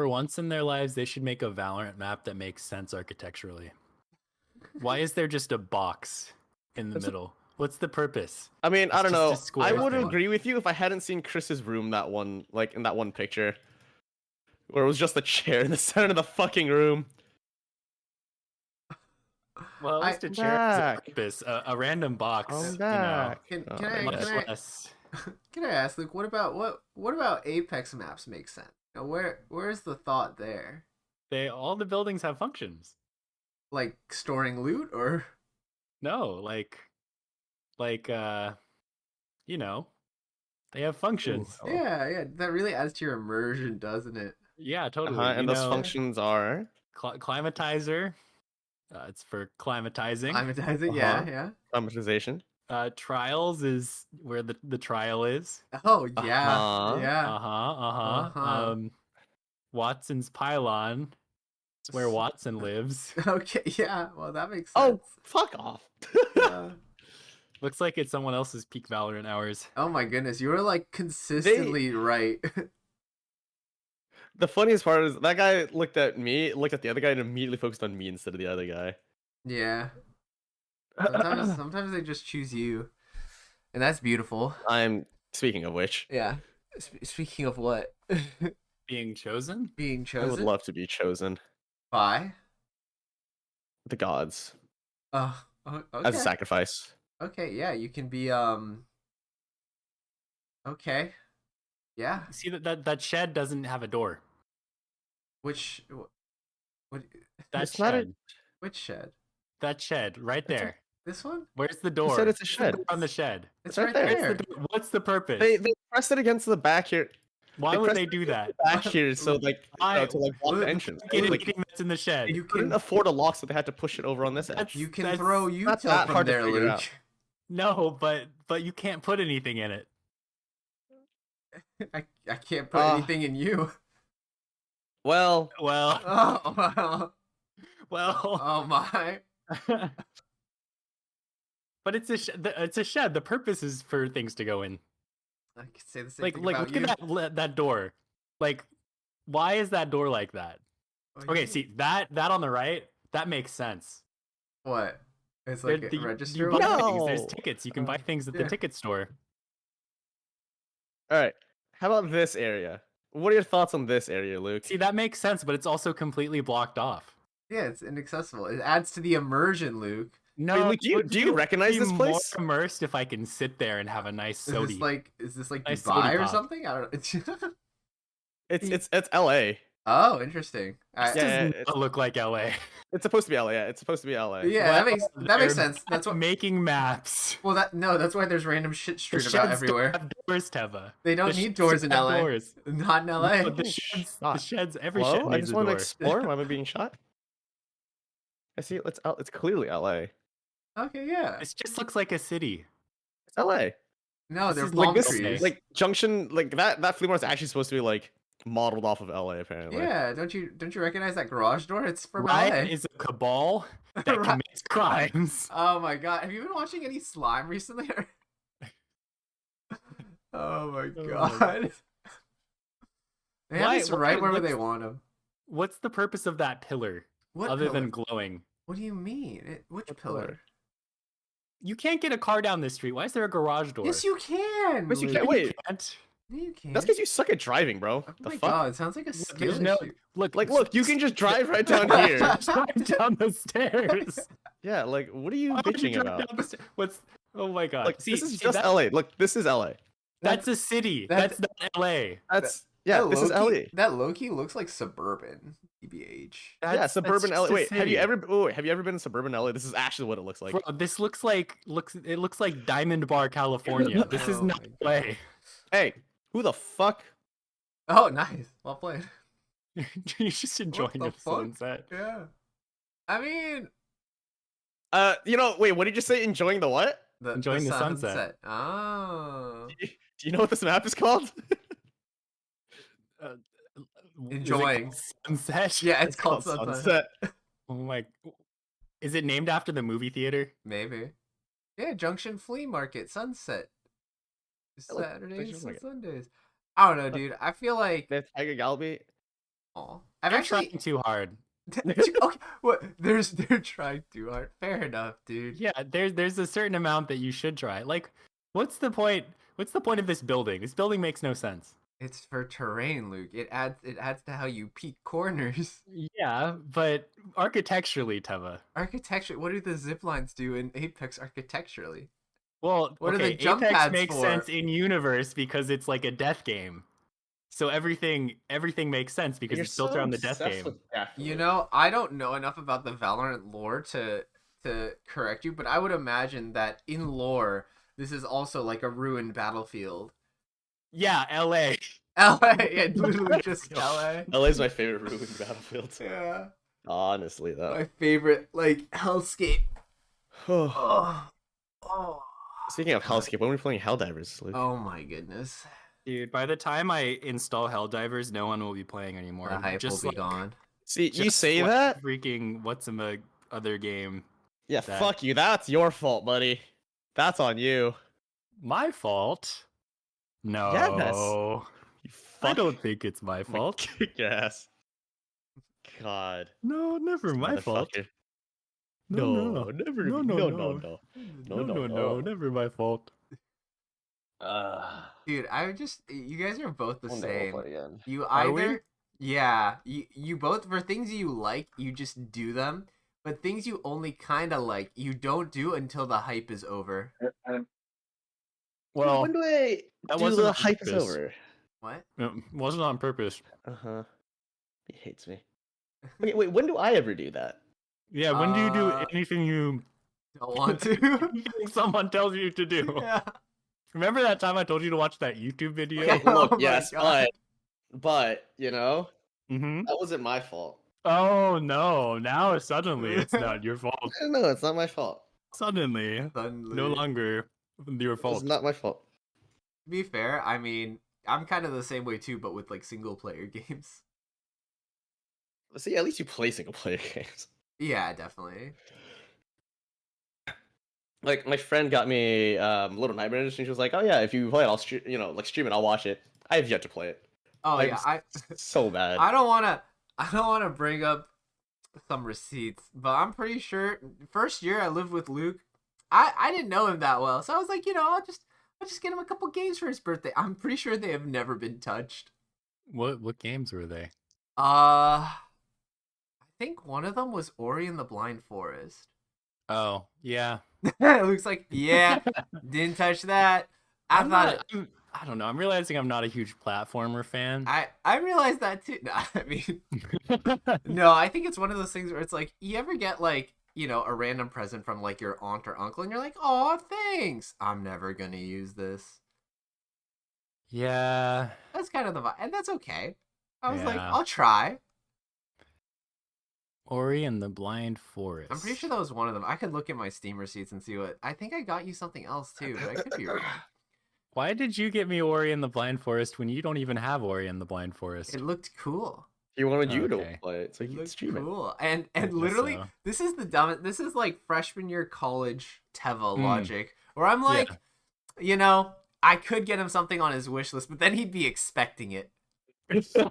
For once in their lives, they should make a Valorant map that makes sense architecturally. Why is there just a box in the middle? What's the purpose? I mean, I don't know. I would thing. agree with you if I hadn't seen Chris's room that one, like in that one picture, where it was just a chair in the center of the fucking room. Well, at least a chair has a purpose. A random box, I'm back. Can I ask, Luke? What about Apex maps make sense? You know, where's the thought there? All the buildings have functions. Like storing loot, or no, like you know, they have functions. Ooh, yeah, that really adds to your immersion, doesn't it? Yeah, totally. And those functions are climatizer. It's for climatizing. Climatizing, yeah. Climatization. Trials is where the trial is. Oh yeah, yeah. Watson's pylon. It's where Watson lives. Okay, yeah. Well, that makes sense. Oh, fuck off. Looks like it's someone else's peak Valorant hours. Oh my goodness, you were like consistently right. The funniest part is that guy looked at me, looked at the other guy, and immediately focused on me instead of the other guy. Yeah. Sometimes they just choose you, and that's beautiful. I'm speaking of which. Yeah. Speaking of what? Being chosen? Being chosen. I would love to be chosen by the gods. Okay. As a sacrifice. Okay, yeah, you can be okay. Yeah. See that shed doesn't have a door. Which what that shed? Which shed? That shed right there. This one? Where's the door? You said it's a shed. On the shed. It's right there. What's the purpose? They pressed it against the back here. Why would they do that? Back here, so like to block the entrance. Anything that's in the shed. You couldn't afford a lock, so they had to push it over on this edge. You can throw util from there, Luke. No, but you can't put anything in it. I can't put anything in you. Well. Oh my. But it's a shed. The purpose is for things to go in. I could say the same thing about look at that door. Like, why is that door like that? Okay, see that on the right, that makes sense. What? It's like a register. No, there's tickets. You can buy things at the ticket store. All right. How about this area? What are your thoughts on this area, Luke? See, that makes sense, but it's also completely blocked off. Yeah, it's inaccessible. It adds to the immersion, Luke. No, wait, Luke, do you recognize this place? More immersed if I can sit there and have a nice soda. Is this like nice Dubai or something? I don't know. It's LA. Oh, interesting. It does not look like LA. It's supposed to be LA. Yeah, it's supposed to be LA. Yeah, that makes sense. That's what making maps. Well, that's why there's random shit strewn about everywhere. Don't have doors, Teva. They don't need doors in LA. Doors. Not in LA. No, the sheds. Every shed needs a door. I just want to explore. Why am I being shot? I see. It's clearly LA. Okay, yeah. This just looks like a city. It's LA. No, they're palm trees. Like Junction, like that flea market's actually supposed to be like modeled off of LA, apparently. Yeah, don't you recognize that garage door? It's from Ryan LA. is a cabal that commits crimes. Oh my god, have you been watching any Slime recently? Oh my god. They have this right where they want them. What's the purpose of that pillar? Other than glowing? What do you mean? Which pillar? You can't get a car down this street. Why is there a garage door? Yes, you can. Yes, you can. Wait. You can't. You can. That's because you suck at driving, bro. Oh my god, it sounds like a skill issue. Look, you can just drive right down here. Drive down the stairs. Yeah, like, what are you bitching about? Oh my god. Look, this is just LA. Look, this is LA. That's a city. That's not LA. This is LA. That low-key looks like suburban. TBH. Yeah, suburban LA. Wait, have you ever been in suburban LA? This is actually what it looks like. Bro, this looks like Diamond Bar, California. This is not LA. Hey, who the fuck? Oh, nice. Well played. You're just enjoying the sunset. Yeah. I mean, wait, what did you say? Enjoying the what? Enjoying the sunset. Oh. Do you know what this map is called? Enjoying sunset. Yeah, it's called sunset. Oh my! Is it named after the movie theater? Maybe. Yeah, Junction Flea Market Sunset. Saturdays and Sundays. I don't know, dude. I feel like Tiger Galaby. Oh, I've They're actually trying too hard. okay. What? They're trying too hard. Fair enough, dude. Yeah, there's a certain amount that you should try. Like, what's the point? What's the point of this building? This building makes no sense. It's for terrain, Luke. It adds to how you peek corners. Yeah, but architecturally, Teva. Architecture. What do the zip lines do in Apex architecturally? Well, What are okay, the jump Apex pads makes for? sense in universe because it's like a death game. So everything makes sense because You're it's built so around the death obsessed game. with death, You Luke. know, I don't know enough about the Valorant lore to correct you, but I would imagine that in lore, this is also like a ruined battlefield. Yeah, LA. LA, yeah, literally just LA. LA's my favorite ruined battlefield. Yeah, Honestly, though. my favorite like hellscape. Oh, oh, Speaking of Hellscape, when are we playing Helldivers, Luke? oh my goodness. Dude, by the time I install Helldivers, no one will be playing anymore. The hype Just will be like- gone. See, you just say like that? freaking what's a other game? Yeah, that- fuck you. That's your fault, buddy. That's on you. My fault? No. You I fuck. don't think it's my I'm gonna fault. kick your ass. God. No, never my fault. Motherfucker. No, No, no. never. No, No, no, no, no. no. No, never my fault. Dude, you guys are both the One day we'll same. play again. You Are we? either yeah, you both for things you like, you just do them, but things you only kind of like, you don't do until the hype is over. Well, when do I that do wasn't the on hype is purpose. over? What? it wasn't on purpose. He hates me. Wait, when do I ever do that? Yeah, when do you do Uh, anything you Don't want to. think someone tells you to do? Yeah. Remember that time I told you to watch that YouTube video? Okay, Oh look, my yes, God. but you know, Mm-hmm. that wasn't my fault. Oh no! Now suddenly it's not your fault. No, it's not my fault. Suddenly, Suddenly. no longer your It's fault. not my fault. To be fair, I mean, I'm kind of the same way too, but with like single player games. See, at least you play single player games. Yeah, definitely. Like my friend got me Little Nightmares, and she was like, "Oh yeah, if you play it, I'll stream. Stream it. I'll watch it." I have yet to play it. Oh I'm yeah, so bad. I don't want to bring up some receipts, but I'm pretty sure first year I lived with Luke, I didn't know him that well, so I was like, I'll just get him a couple games for his birthday. I'm pretty sure they have never been touched. What games were they? I think one of them was Ori and the Blind Forest. Oh yeah. Luke's like, yeah, didn't touch that. I don't know. I'm realizing I'm not a huge platformer fan. I realized that too. No, I mean, no, I think it's one of those things where it's like, you ever get like, a random present from like your aunt or uncle, and you're like, oh, thanks. I'm never gonna use this. Yeah. That's kind of the vibe, and that's okay. I was like, Yeah. I'll try. Ori and the Blind Forest. I'm pretty sure that was one of them. I could look at my Steam receipts and see what. I think I got you something else too, but I could be wrong. Why did you get me Ori and the Blind Forest when you don't even have Ori and the Blind Forest? It looked cool. He wanted you Okay. to play it, so It you could looked stream it. cool. And I guess literally, so. this is the dumbest. This is like freshman year college Teva Hmm. logic, where I'm like, I could get him something on his wish list, but then he'd be expecting it. So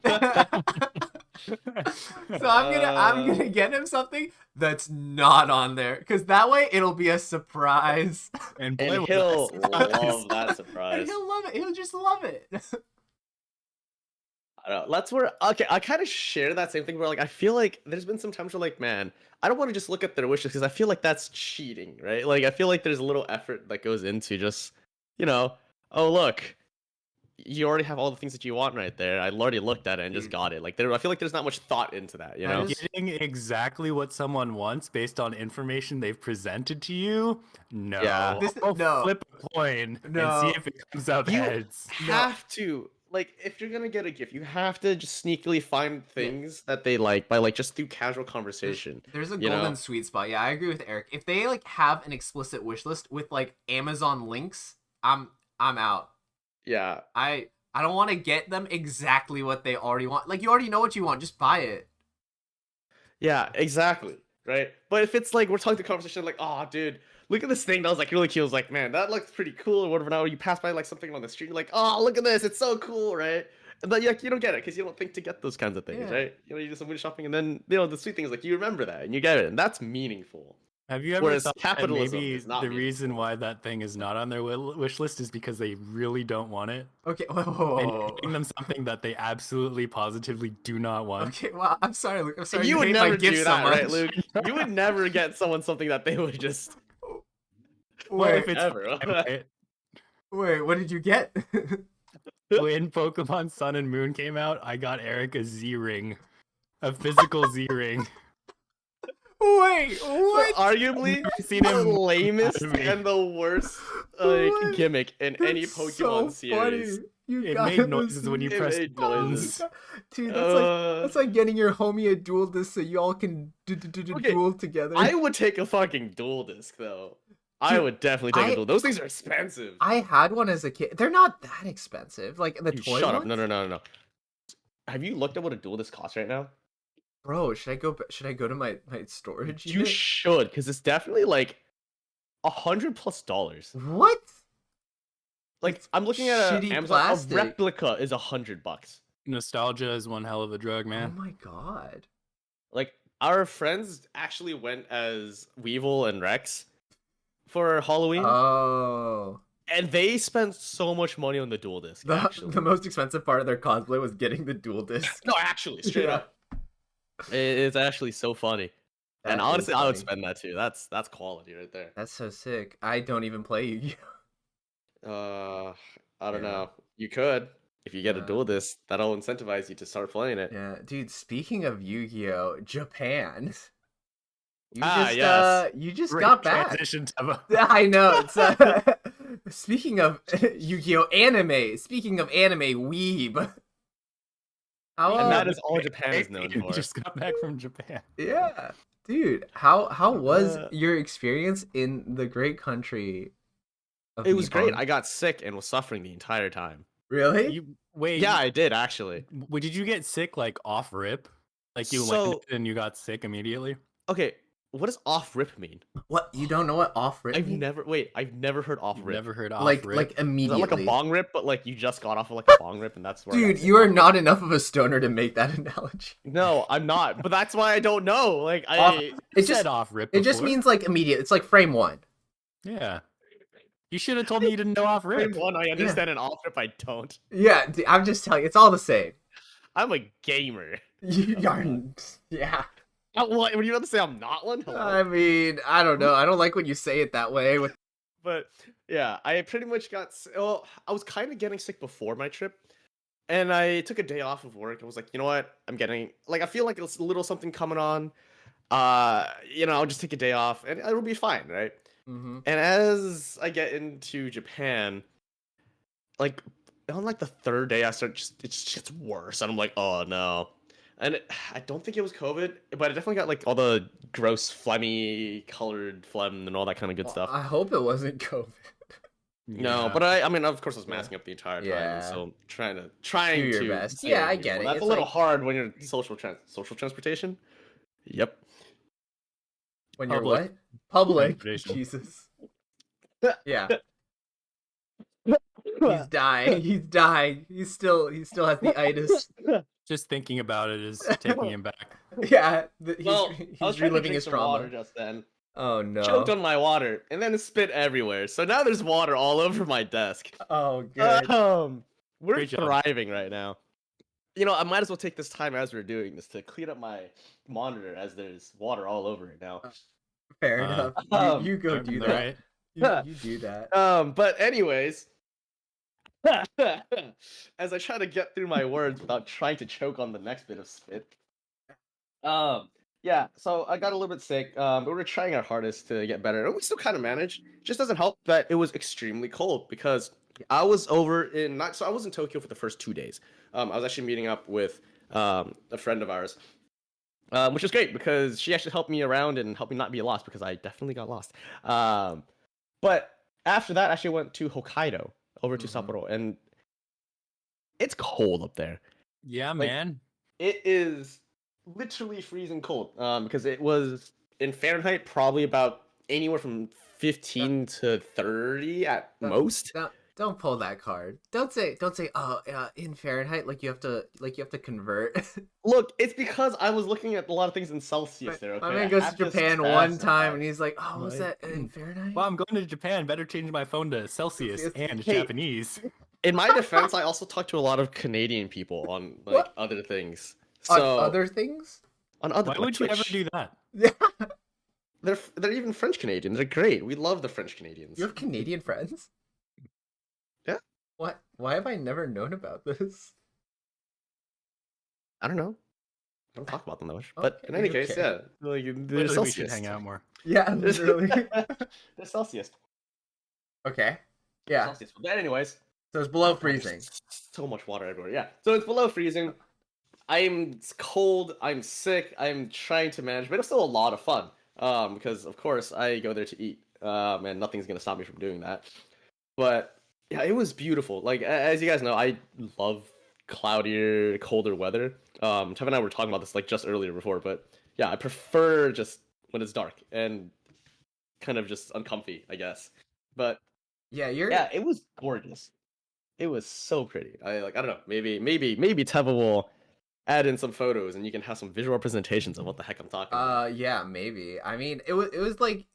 I'm gonna get him something that's not on there, because that way it'll be a surprise. and boy, And was he'll I surprised. love that And surprise. he'll love it. He'll just love it. I don't know. That's where I kind of share that same thing where like I feel like there's been some times where like, man, I don't want to just look at their wishes because I feel like that's cheating, right? Like I feel like there's a little effort that goes into just, oh look, you already have all the things that you want right there. I already looked at it and just got it. Like I feel like there's not much thought into that, you That know? is- Getting exactly what someone wants based on information they've presented to you? No. Yeah. No. Flip a coin No. and see if it comes out You heads. have to like if you're gonna get a gift, you have to just sneakily find things that they like by like just through casual conversation. There's a you golden know? sweet spot. Yeah, I agree with Eric. If they like have an explicit wish list with like Amazon links, I'm out. Yeah. I don't want to get them exactly what they already want. Like, you already know what you want, just buy it. Yeah, exactly. Right? But if it's like we're talking the conversation like, oh dude, look at this thing that was like really cute. I was like, man, that looks pretty cool or whatever. Now you pass by like something on the street, you're like, oh look at this, it's so cool, right? But like you don't get it because you don't think to get those kinds of things, Yeah. right? You do some window shopping, and then the sweet thing is like you remember that and you get it, and that's meaningful. Have you ever Whereas thought that capitalism maybe is not the reason meaningful. why that thing is not on their wish list is because they really don't want it? Okay. And you're Whoa. giving them something that they absolutely positively do not want. Okay. Well, I'm sorry, Luke. I'm sorry You you would hate my never gift do so that, much. right, Luke? You would never get someone something that they would just Well, if Wait. it's ever. right, Wait. What did you get? when Pokemon Sun and Moon came out, I got Eric a Z ring, a physical Z ring. Wait. For What? arguably Never seen the him lamest out of me. and the worst What? gimmick in any That's Pokemon so series. funny. You It got made him a noises when you It pressed made buttons. noises. Dude, Uh, that's like getting your homie a dual disc so y'all can Okay, duel together. I would take a fucking dual disc though. I Dude, would definitely take I- a dual. Those things are expensive. I had one as a kid. They're not that expensive. Like the You toy shut up. ones? No. Have you looked at what a dual disc costs right now? Bro, should I go to my storage You unit? should, because it's definitely like $100+. What? Like It's I'm looking at shitty Amazon. plastic. A replica is $100. Nostalgia is one hell of a drug, Oh man. my god. Like our friends actually went as Weevil and Rex for Halloween, Oh. and they spent so much money on the dual disc. Actually, The most expensive part of their cosplay was getting the dual disc. no, actually, straight Yeah. up, it's actually so funny. And That is honestly, I would funny. spend that too. That's quality right there. That's so sick. I don't even play Yu-Gi-Oh. I don't Yeah. know. You could if you get a Uh, dual disc. That'll incentivize you to start playing it. Yeah, dude. Speaking of Yu-Gi-Oh, Japan. Ah, yes. You just Great got back. transition, Teva. Yeah, I know. It's, speaking of Yu-Gi-Oh anime. Speaking of anime, weeb. How? And that is all Japan is known You for. just got back from Japan. Yeah, dude. How was Uh, your experience in the great country? Of It was great. Nippon? I got sick and was suffering the entire time. Really? Wait, Yeah, I did actually. did you get sick like off rip? Like you So- landed and you got sick immediately? Okay, what does off rip mean? What? You don't know what off rip I've means? never heard off You've rip. never heard off like rip? like Is that immediately. like a bong rip, but like you just got off of like a bong rip, and that's where. I got Dude, sick you are from? not enough of a stoner to make that analogy. No, I'm not. But that's why I don't know. Like Off- I. It said just off rip. it just before. means like immediate. It's like frame one. Yeah. You should have told me you didn't know off Frame rip. one, I understand. An off rip, I don't. Yeah, I'm just telling you, it's all the same. I'm a gamer. You are, yeah. What? Were you about to say I'm not one? Hello? I mean, I don't know. I don't like when you say it that way. With But yeah, I pretty much got. Well, I was kind of getting sick before my trip, and I took a day off of work. I was like, you know what? I'm getting like I feel like it's a little something coming on. I'll just take a day off, and it'll be fine, right? Mhm. And as I get into Japan, like on like the third day, it just gets worse, and I'm like, oh no. And I don't think it was COVID, but I definitely got like all the gross, phlegmy, colored phlegm and all that kind of good stuff. I hope it wasn't COVID. No, Yeah. but I mean, of course, I was Yeah. masking up the entire time, Yeah. so trying Do to your best. stay Yeah, I reasonable. get it. That's It's a little like- hard when you're social transportation. Yep. When you're Public. what? Public. Transportation. Jesus. Yeah. He's dying. He's dying. He still has the itis. Just thinking about it is taking him back. Yeah. He's, Well, I was he's trying to reliving drink his some trauma. water just then. Oh no. Choked on my water, and then it spit everywhere. So now there's water all over my desk. Oh good. We're Great job. thriving right now. I might as well take this time as we're doing this to clean up my monitor, as there's water all over it now. Fair Uh, enough. You go do that. Right? You do that. But anyways, as I try to get through my words without trying to choke on the next bit of spit. Yeah, so I got a little bit sick, but we were trying our hardest to get better, and we still kind of managed. Just doesn't help that it was extremely cold, because I was over in I was in Tokyo for the first 2 days. I was actually meeting up with a friend of ours, which was great because she actually helped me around and helped me not be lost, because I definitely got lost. But after that, I actually went to Hokkaido, over to Mhm. Sapporo, and it's cold up there. Yeah, Like- man. It is literally freezing cold, because it was in Fahrenheit probably about anywhere from 15 to 30 at most. Now, Don't pull that card. Don't say oh in Fahrenheit you have to convert. Look, it's because I was looking at a lot of things in Celsius My there. Okay, my man I goes to have to Japan one time specify. and he's like, oh, was Right. that in Fahrenheit? Well, I'm going to Japan. Better change my phone to Celsius Celsius. and Hey, Japanese. In my defense, I also talked to a lot of Canadian people on like What? other things. On So other things? on other Why like would you ever Twitch. do that? They're even French Canadian. They're great. We love the French Canadians. You have Canadian friends? Yeah. What? Why have I never known about this? I don't know. I don't talk about them that much. But in any Okay, case, okay. yeah, like they're Literally, we Celsius. should hang out more. Yeah, literally. They're Celsius. Okay. Yeah. Celsius. But anyways, So it's below God, there's freezing. So much water everywhere. Yeah. So it's below freezing. I'm cold. I'm sick. I'm trying to manage, but it's still a lot of fun. Because of course I go there to eat. And nothing's gonna stop me from doing that. But yeah, it was beautiful. Like as you guys know, I love cloudier, colder weather. Tev and I were talking about this like just earlier before, but yeah, I prefer just when it's dark and kind of just uncomfy, I guess. But Yeah, you're yeah, it was gorgeous. It was so pretty. I don't know. Maybe Teva will add in some photos and you can have some visual representations of what the heck I'm talking about. yeah, maybe. I mean, it was like,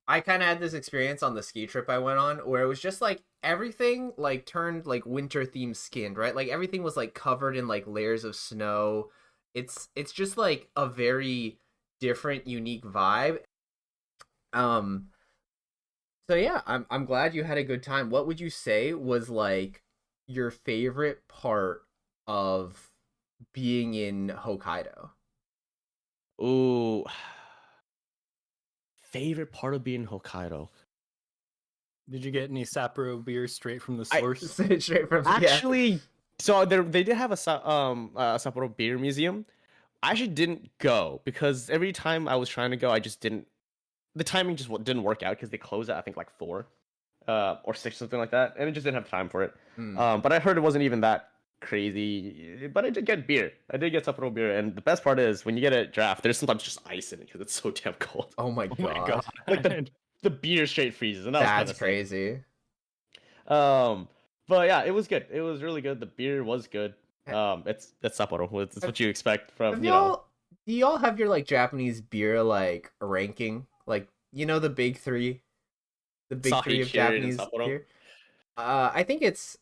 I kind of had this experience on the ski trip I went on where it was just like everything like turned like winter themed skinned, right? Like everything was like covered in like layers of snow. It's just like a very different, unique vibe. Um so yeah, I'm glad you had a good time. What would you say was like your favorite part of being in Hokkaido? Ooh, favorite part of being in Hokkaido. Did you get any Sapporo beer straight from the I- source? Straight from Actually, so they did have a Sapporo beer museum. I actually didn't go because every time I was trying to go, I just didn't. The timing just didn't work out because they closed at I think like 4, or 6, something like that, and I just didn't have time for it. Mm. But I heard it wasn't even that crazy. But I did get beer. I did get Sapporo beer, and the best part is when you get a draft, there's sometimes just ice in it because it's so damn cold. Oh my Oh my god. god! Like the beer straight freezes, and that was That's kinda sick. crazy. But yeah, it was good. It was really good. The beer was good. It's Sapporo. It's what you expect from Have you know. y'all do y'all have your like Japanese beer like ranking? Like the big three? The big Asahi, three of Kirin, and Japanese Sapporo? beer? I think it's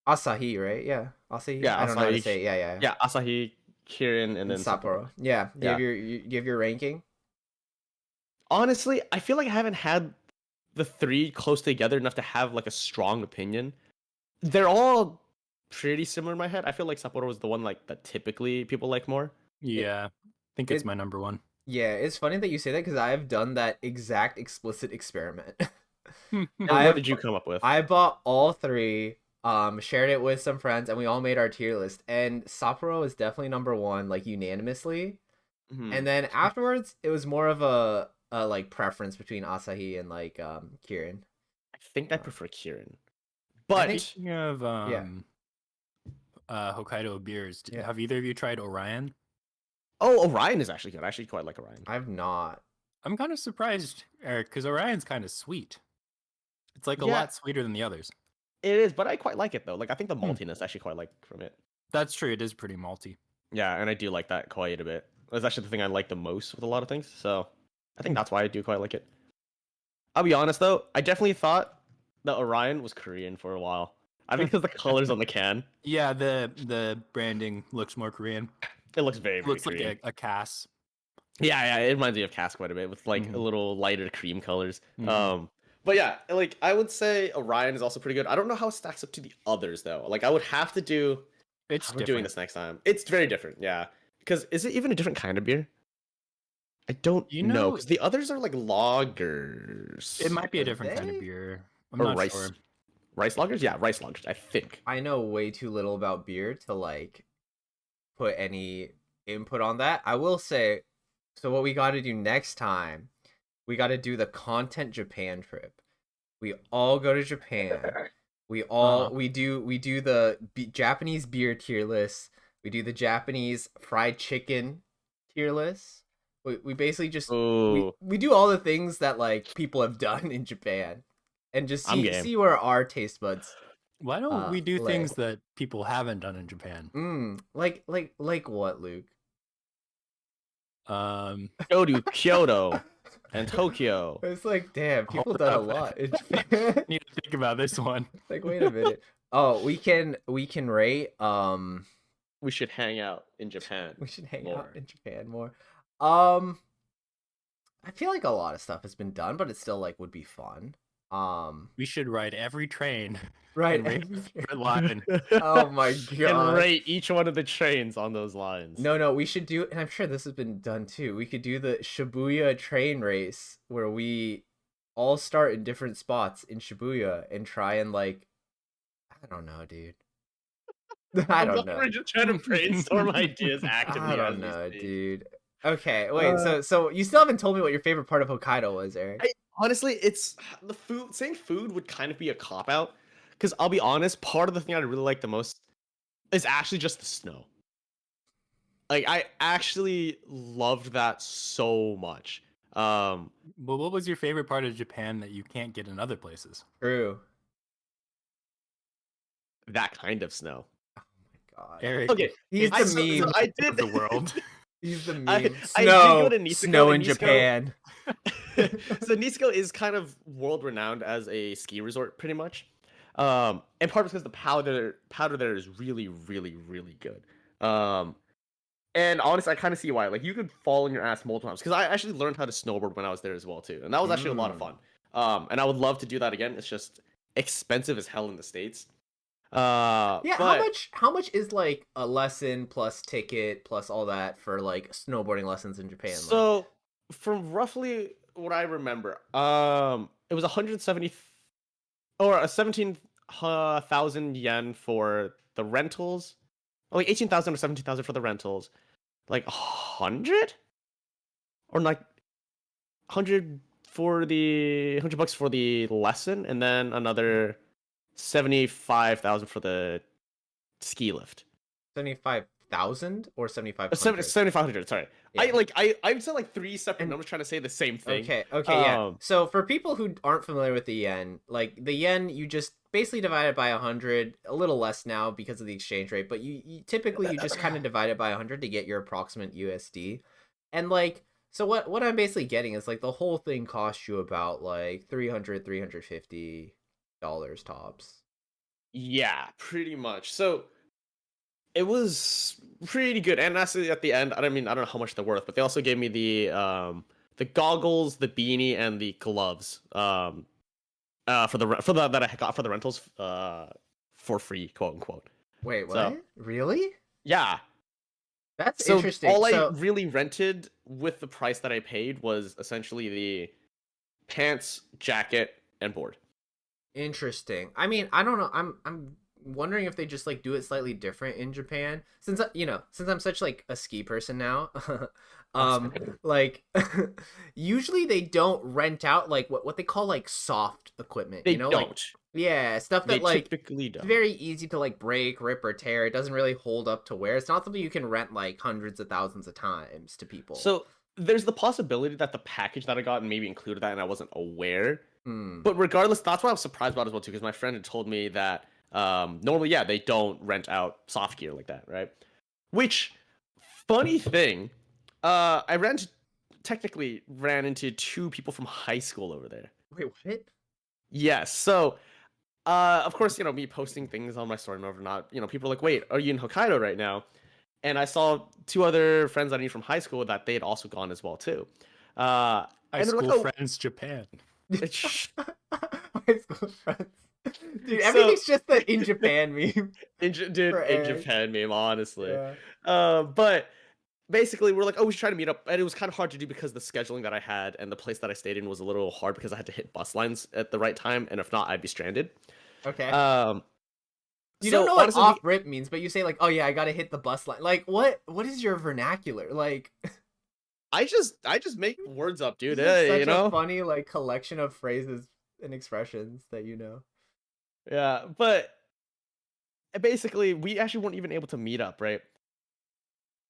Asahi, right? Yeah. Asahi? Yeah, I don't know how to Asahi. say it. Yeah. Yeah, Asahi, Kirin, and And then Sapporo. Sapporo. Yeah. Do you have Yeah. your ranking? Honestly, I feel like I haven't had the 3 close together enough to have like a strong opinion. They're all pretty similar in my head. I feel like Sapporo was the one like that typically people like more. Yeah, I think it's it- my number one. Yeah, it's funny that you say that because I've done that exact explicit experiment. And I what have- did you come up with? I bought all 3, shared it with some friends, and we all made our tier list. And Sapporo is definitely number 1, like unanimously. Mhm. And then afterwards, it was more of a like preference between Asahi and like Kirin. I think I prefer Kirin. I But think- Speaking of Hokkaido beers, Yeah. have either of you tried Orion? Orion is actually good. I actually quite like Orion. I've not. I'm kind of surprised, Eric, because Orion's kind of sweet. It's like a Yeah. lot sweeter than the others. It is, but I quite like it though. Like I think the maltiness I actually quite like from it. That's true. It is pretty malty. Yeah, and I do like that quite a bit. That's actually the thing I like the most with a lot of things. So I think that's why I do quite like it. I'll be honest though, I definitely thought that Orion was Korean for a while. I think because the colors on the can, Yeah, the branding looks more Korean. it looks very, It very looks Korean. like a Cass. Yeah, it reminds me of Cass quite a bit with like Mhm. a little lighter cream colors. Mhm. But yeah, like I would say Orion is also pretty good. I don't know how it stacks up to the others though. Like I would have to do. It's We're different. doing this next time. It's very different, yeah. Because is it even a different kind of beer? I don't You know. know- Because the others are like lagers. It might be a Are different kind they? of beer. I'm Or not rice. sure. Rice lagers? Yeah, rice lagers. I think. I know way too little about beer to like put any input on that. I will say, so what we got to do next time, we got to do the Content Japan trip. We all go to Japan. We all we do the Japanese beer tier list. We do the Japanese fried chicken tier list. We basically just Oh, we do all the things that like people have done in Japan. and just I'm see game. where our taste buds Why don't we do lay. things that people haven't done in Japan? Like what, Luke? Go to Kyoto and Tokyo. It's like, damn, people Hold done a up. lot in Japan. Need to think about this one. Like, wait a minute. Oh, we can rate. We should hang out in Japan. We should hang more. out in Japan more. I feel like a lot of stuff has been done, but it still like would be fun. We should ride every train Right. and rate the line. Oh my And god. rate each one of the trains on those lines. No, we should do, and I'm sure this has been done too. We could do the Shibuya train race where we all start in different spots in Shibuya and try and like, I don't know, dude. I don't know. We're just trying to brainstorm ideas actively. I as don't we know, speak. dude. Okay, wait. So you still haven't told me what your favorite part of Hokkaido was, Eric. Honestly, it's the food. Saying food would kind of be a cop out, because I'll be honest. Part of the thing I really like the most is actually just the snow. Like I actually loved that so much. Well, what was your favorite part of Japan that you can't get in other places? True. That kind of snow. Oh my god. Eric, Okay, He's it's the meme. I of did the world. He's the meme. I did Snow. go to Niseko, Snow in and Niseko- Japan. So Niseko is kind of world renowned as a ski resort, pretty much. And part of because the powder there is really, really, really good. And honestly, I kind of see why. Like you could fall on your ass multiple times because I actually learned how to snowboard when I was there as well too, and that was actually a lot of fun. And I would love to do that again. It's just expensive as hell in the States. Yeah, but how much is like a lesson plus ticket plus all that for like snowboarding lessons in Japan? Like? So from roughly what I remember, it was 170 or 17,000 yen for the rentals, or like 18,000 or 17,000 for the rentals, like 100 or like 100 for the 100 bucks for the lesson, and then another 75,000 for the ski lift. 75,000 or 7,500? 7,500. Sorry, Yeah. I said like three separate And- numbers trying to say the same thing. Okay, yeah. So for people who aren't familiar with the yen, like the yen, you just basically divide it by 100, a little less now because of the exchange rate, but you typically you just kind of divide it by 100 to get your approximate USD. And like, so what I'm basically getting is like the whole thing costs you about like $350 tops. Yeah, pretty much. So it was pretty good, and actually at the end, I don't know how much they're worth, but they also gave me the goggles, the beanie, and the gloves for the that I got for the rentals for free, quote unquote. Wait, what? So- Really? Yeah. That's So interesting. all I So, really rented with the price that I paid was essentially the pants, jacket, and board. interesting. I mean, I don't know. I'm wondering if they just like do it slightly different in Japan since since I'm such like a ski person now. Like usually they don't rent out like what they call like soft equipment, They you know? don't. Like yeah, stuff They that like typically don't. it's very easy to like break, rip or tear. It doesn't really hold up to wear. It's not something you can rent like hundreds of thousands of times to people. So there's the possibility that the package that I got maybe included that, and I wasn't aware. Hmm. But regardless, that's what I was surprised about as well too, because my friend had told me that normally, yeah, they don't rent out soft gear like that, right? Which, funny thing, technically ran into two people from high school over there. Wait, what? Yes, so of course, me posting things on my story and whatnot, people are like, wait, are you in Hokkaido right now? And I saw two other friends I knew from high school that they had also gone as well too. High And they're school like, "Oh." friends, Japan. High school friends. Dude, everything's just the in Japan meme. in For Eric. Japan meme, honestly. Yeah. But basically, we're like, oh, we should try to meet up, and it was kind of hard to do because the scheduling that I had and the place that I stayed in was a little hard because I had to hit bus lines at the right time, and if not, I'd be stranded. Okay. You So don't know what honestly, off rip means, but you say like, "Oh yeah, I gotta hit the bus line." Like, what is your vernacular? Like, I just make words up, dude. this is Hey, such a funny like collection of phrases and expressions that you know. Yeah, but basically, we actually weren't even able to meet up, right?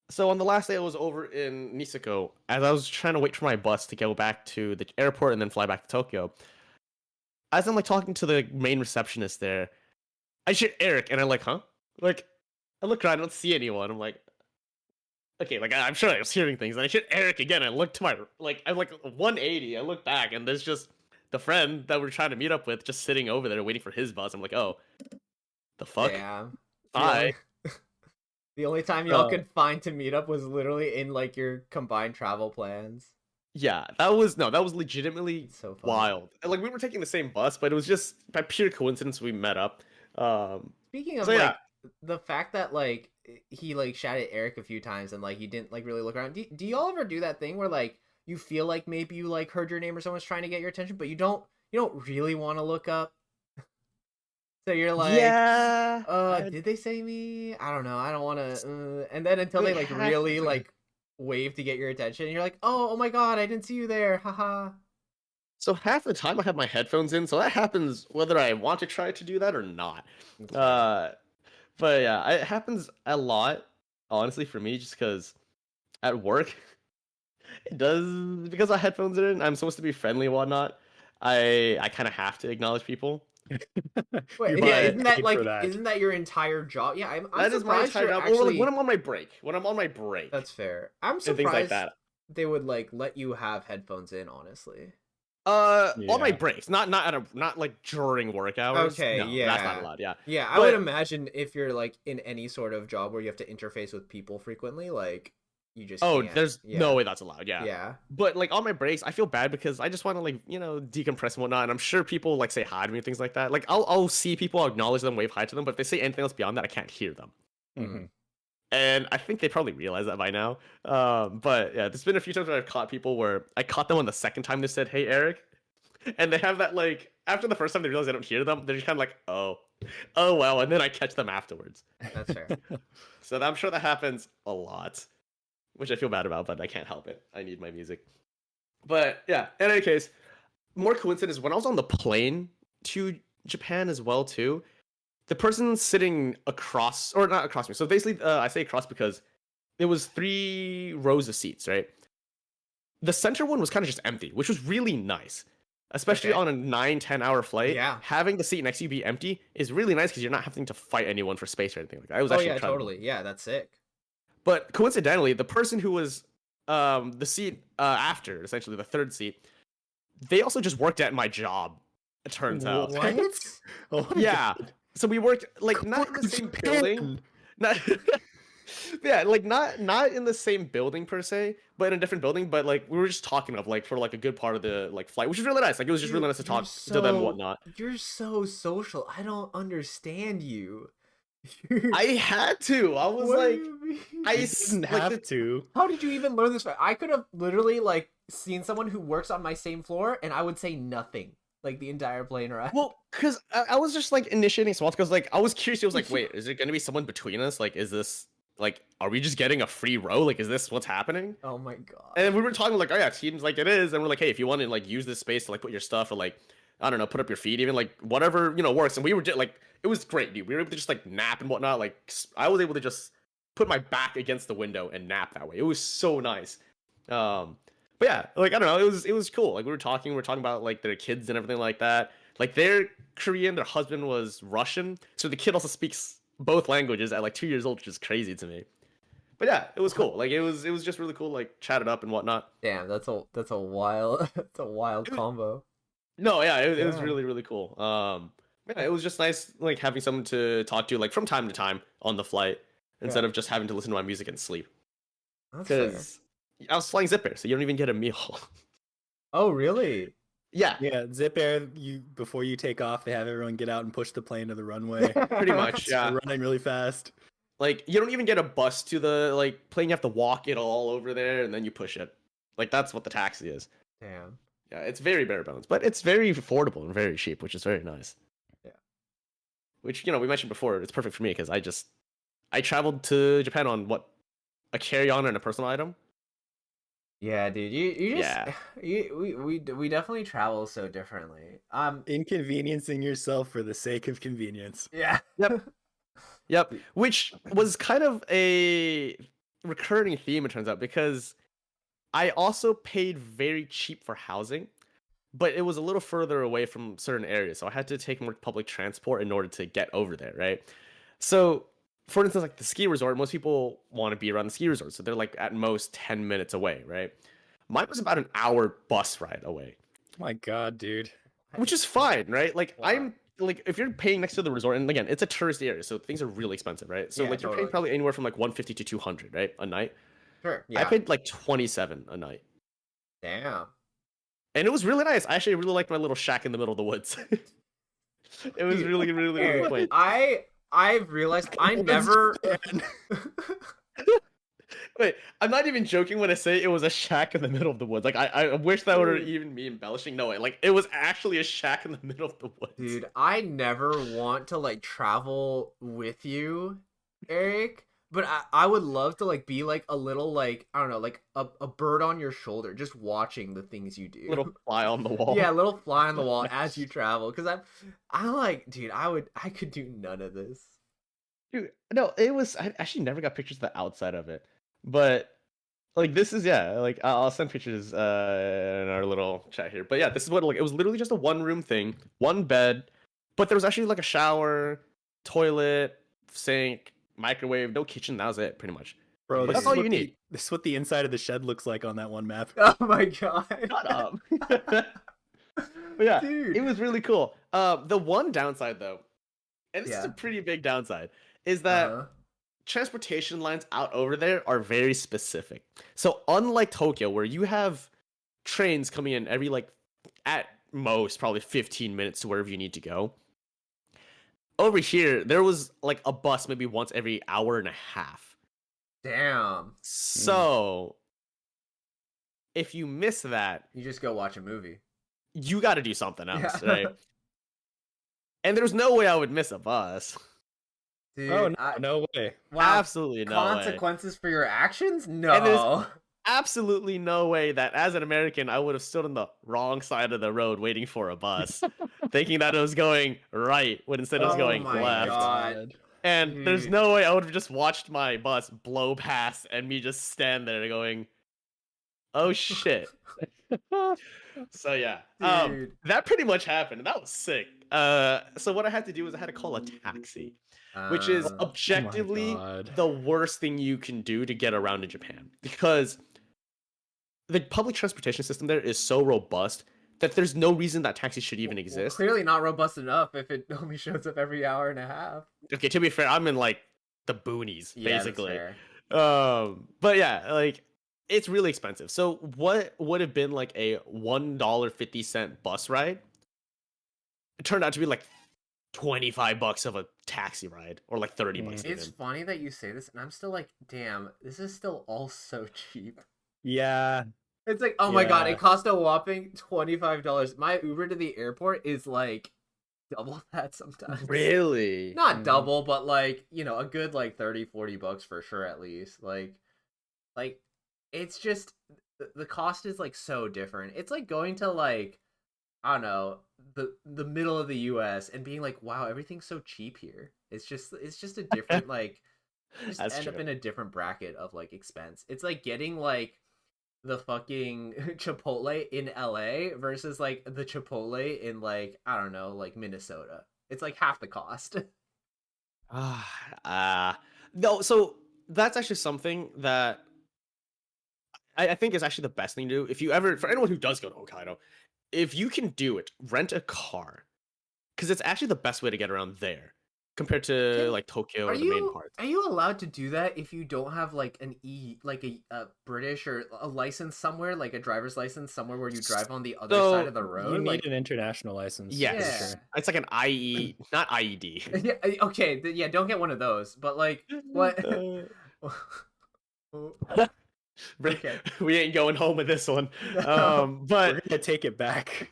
So on the last day I was over in Niseko, as I was trying to wait for my bus to go back to the airport and then fly back to Tokyo, as I'm like talking to the main receptionist there, I hear Eric, and I'm like, huh? Like, I look around, I don't see anyone. I'm like, okay, like I'm sure I was hearing things. And I hear Eric again. I look to my I'm like 180. I look back, and there's just the friend that we're trying to meet up with, just sitting over there waiting for his bus. I'm like, oh, the fuck? Damn. The Hi. only, the only time y'all could find to meet up was literally in like your combined travel plans. Yeah, that was legitimately It's so funny. wild. Like we were taking the same bus, but it was just by pure coincidence we met up. Speaking of So, yeah. like the fact that like he like shouted Eric a few times and like you didn't like really look around. Do y'all ever do that thing where like you feel like maybe you like heard your name or someone's trying to get your attention, but you don't really want to look up? So you're like, Yeah. did they say me? I don't know. I don't want to. And then until they Wait, like really like wave to get your attention, you're like, oh my god, I didn't see you there. Haha. So half the time I have my headphones in, so that happens whether I want to try to do that or not. That's fair. But yeah, it happens a lot, honestly, for me, just because at work, it does, because I headphones in, I'm supposed to be friendly and whatnot. I kind of have to acknowledge people. Wait, You're yeah, being isn't that paid like for that. isn't that your entire job? Yeah, I'm That is my surprised entire you're job. Or like actually. when I'm on my break, That's fair. I'm and things like surprised that. they would like let you have headphones in, honestly. On my Yeah. breaks, not not like during work hours. Okay, No, yeah. that's not allowed. Yeah. Yeah, I But- would imagine if you're like in any sort of job where you have to interface with people frequently, like you just Oh, can't. there's Yeah. no way that's allowed. Yeah. Yeah. But like on my breaks, I feel bad because I just want to like decompress and whatnot. And I'm sure people like say hi to me and things like that. Like I'll see people, I'll acknowledge them, wave hi to them, but if they say anything else beyond that, I can't hear them. Mhm. And I think they probably realize that by now. But yeah, there's been a few times where I've caught people where I caught them on the second time they said, "Hey, Eric," and they have that like after the first time they realize I don't hear them, they're just kind of like, "Oh, oh well," and then I catch them afterwards. That's fair. So I'm sure that happens a lot, which I feel bad about, but I can't help it. I need my music. But yeah, in any case, more coincidence, when I was on the plane to Japan as well too, the person sitting across, or not across me, so basically I say across because there was 3 rows of seats, right? The center one was kind of just empty, which was really nice. Especially Okay. on a 9-10 hour flight, Yeah. having the seat next to you be empty is really nice because you're not having to fight anyone for space or anything like that. It was Oh actually yeah, incredible. totally. Yeah, that's sick. But coincidentally, the person who was the seat after, essentially the third seat, they also just worked at my job. It turns out. What? Oh my Yeah. God. So we worked like not in the same building. Not yeah, like not in the same building per se, but in a different building. But like we were just talking of like for like a good part of the like flight, which was really nice. Like it was just really nice to talk to them and whatnot. You're so social. I don't understand you. I had to. I was What do like, you mean? I You s- didn't like, have the- to. How did you even learn this? I could have literally like seen someone who works on my same floor, and I would say nothing like the entire plane ride. Well, because I was just like initiating small because like I was curious. I was like, wait, is there gonna be someone between us? Like, is this like, are we just getting a free row? Like, is this what's happening? Oh my god. And we were talking like, oh yeah, it seems like it is. And we're like, hey, if you want to like use this space to like put your stuff or like, I don't know, put up your feet, even like whatever works. And we were like, it was great, dude. We were able to just like nap and whatnot. Like, I was able to just put my back against the window and nap that way. It was so nice. But yeah, like I don't know, it was cool. Like we were talking about like their kids and everything like that. Like they're Korean, their husband was Russian, so the kid also speaks both languages at like 2 years old, which is crazy to me. But yeah, it was cool. Like it was just really cool. Like chatted up and whatnot. Damn, that's a wild that's a wild combo. No, yeah, it was Yeah. really really cool. Yeah, it was just nice like having someone to talk to like from time to time on the flight instead of just having to listen to my music and sleep. That's fair. Because I was flying Zip Air, so you don't even get a meal. Oh really? Yeah, Yeah, Zip Air. Before you take off, they have everyone get out and push the plane to the runway. pretty much. Yeah. They're running really fast. Like you don't even get a bus to the like plane. You have to walk it all over there, and then you push it. Like that's what the taxi is. Damn. Yeah, it's very bare bones, but it's very affordable and very cheap, which is very nice. Yeah. Which we mentioned before. It's perfect for me because I traveled to Japan on a carry-on and a personal item. Yeah, dude. You just Yeah. we definitely travel so differently. Inconveniencing yourself for the sake of convenience. Yeah. Yep, which was kind of a recurring theme, it turns out, because I also paid very cheap for housing, but it was a little further away from certain areas, so I had to take more public transport in order to get over there, right? So, for instance, like the ski resort, most people want to be around the ski resort, so they're like at most 10 minutes away, right? Mine was about an hour bus ride away, My God, dude. which is fine, right? Like Wow. I'm like if you're paying next to the resort, and again, it's a tourist area, so things are really expensive, right? So Yeah, like you're paying totally. probably anywhere from like 150 to 200, right, a night. Sure. I Yeah. paid like 27 a night. Damn. And it was really nice. I actually really liked my little shack in the middle of the woods. It was Dude, really, really, really Hey, quaint. I've realized I never. Wait, I'm not even joking when I say it was a shack in the middle of the woods. Like I wish that would Dude. even be embellishing. No way. Like it was actually a shack in the middle of the woods. Dude, I never want to like travel with you, Eric. But I would love to like be like a little like I don't know like a bird on your shoulder, just watching the things you do. Little fly on the wall. Yeah, little fly on the wall as you travel. Cause I'm like, dude, I could do none of this. Dude, no, it was. I actually never got pictures of the outside of it, but like this is like I'll send pictures in our little chat here. But yeah, this is what like it was literally just a one room thing, one bed, but there was actually like a shower, toilet, sink, microwave, no kitchen. That was it, pretty much. Bro, But this that's is all what you need. This is what the inside of the shed looks like on that one map. Oh my god. Shut up. But yeah, Dude. it was really cool. The one downside though, and this is a Yeah. pretty big downside, is that Uh-huh. transportation lines out over there are very specific. So unlike Tokyo, where you have trains coming in every like at most probably 15 minutes to wherever you need to go. Over here, there was like a bus maybe once every hour and a half. Damn. So if you miss that, You just go watch a movie. you got to do something else, Yeah. right? And there's no way I would miss a bus. Dude, Oh no way. wow. Absolutely no way. Consequences for your actions? there's- No. Absolutely no way that as an American I would have stood on the wrong side of the road waiting for a bus, thinking that it was going right when instead it was Oh going my left. God. And there's Dude. no way I would have just watched my bus blow past and me just stand there going, "Oh shit." So yeah, Dude. that pretty much happened, and that was sick. So what I had to do was I had to call a taxi, which is Um, objectively God. the worst thing you can do to get around in Japan, because the public transportation system there is so robust that there's no reason that taxis should even well, exist. clearly not robust enough if it only shows up every hour and a half. Okay, to be fair, I'm in like the boonies, Yeah, that's basically. fair. But yeah, like it's really expensive. So what would have been like a $1.50 bus ride, it turned out to be like $25 of a taxi ride, or like $30 It's even. funny that you say this, and I'm still like, damn, this is still all so cheap. Yeah. It's like, oh my god, Yeah. it cost a whopping $25. My Uber to the airport is like double that sometimes. Really? Not Mhm. double, but like, you know, a good like 30-40 bucks for sure at least. Like it's just the cost is like so different. It's like going to like I don't know, the middle of the US and being like, wow, everything's so cheap here. It's just a different like you just That's end up true. in a different bracket of like expense. It's like getting like the fucking Chipotle in LA versus like the Chipotle in like I don't know, like Minnesota. It's like half the cost. No, so that's actually something that I think is actually the best thing to do. If you ever, for anyone who does go to Hokkaido, if you can do it, rent a car, because it's actually the best way to get around there compared to Can- like Tokyo Are or the main you parts. are you allowed to do that if you don't have like a British or a license somewhere, like a driver's license somewhere where you drive on the other So, side of the You road? need Like an international license. for Yes, sure. it's like an IE, not IED. yeah, okay, yeah, don't get one of those. But like what? Okay. We ain't going home with this one. No. But We're gonna take it back.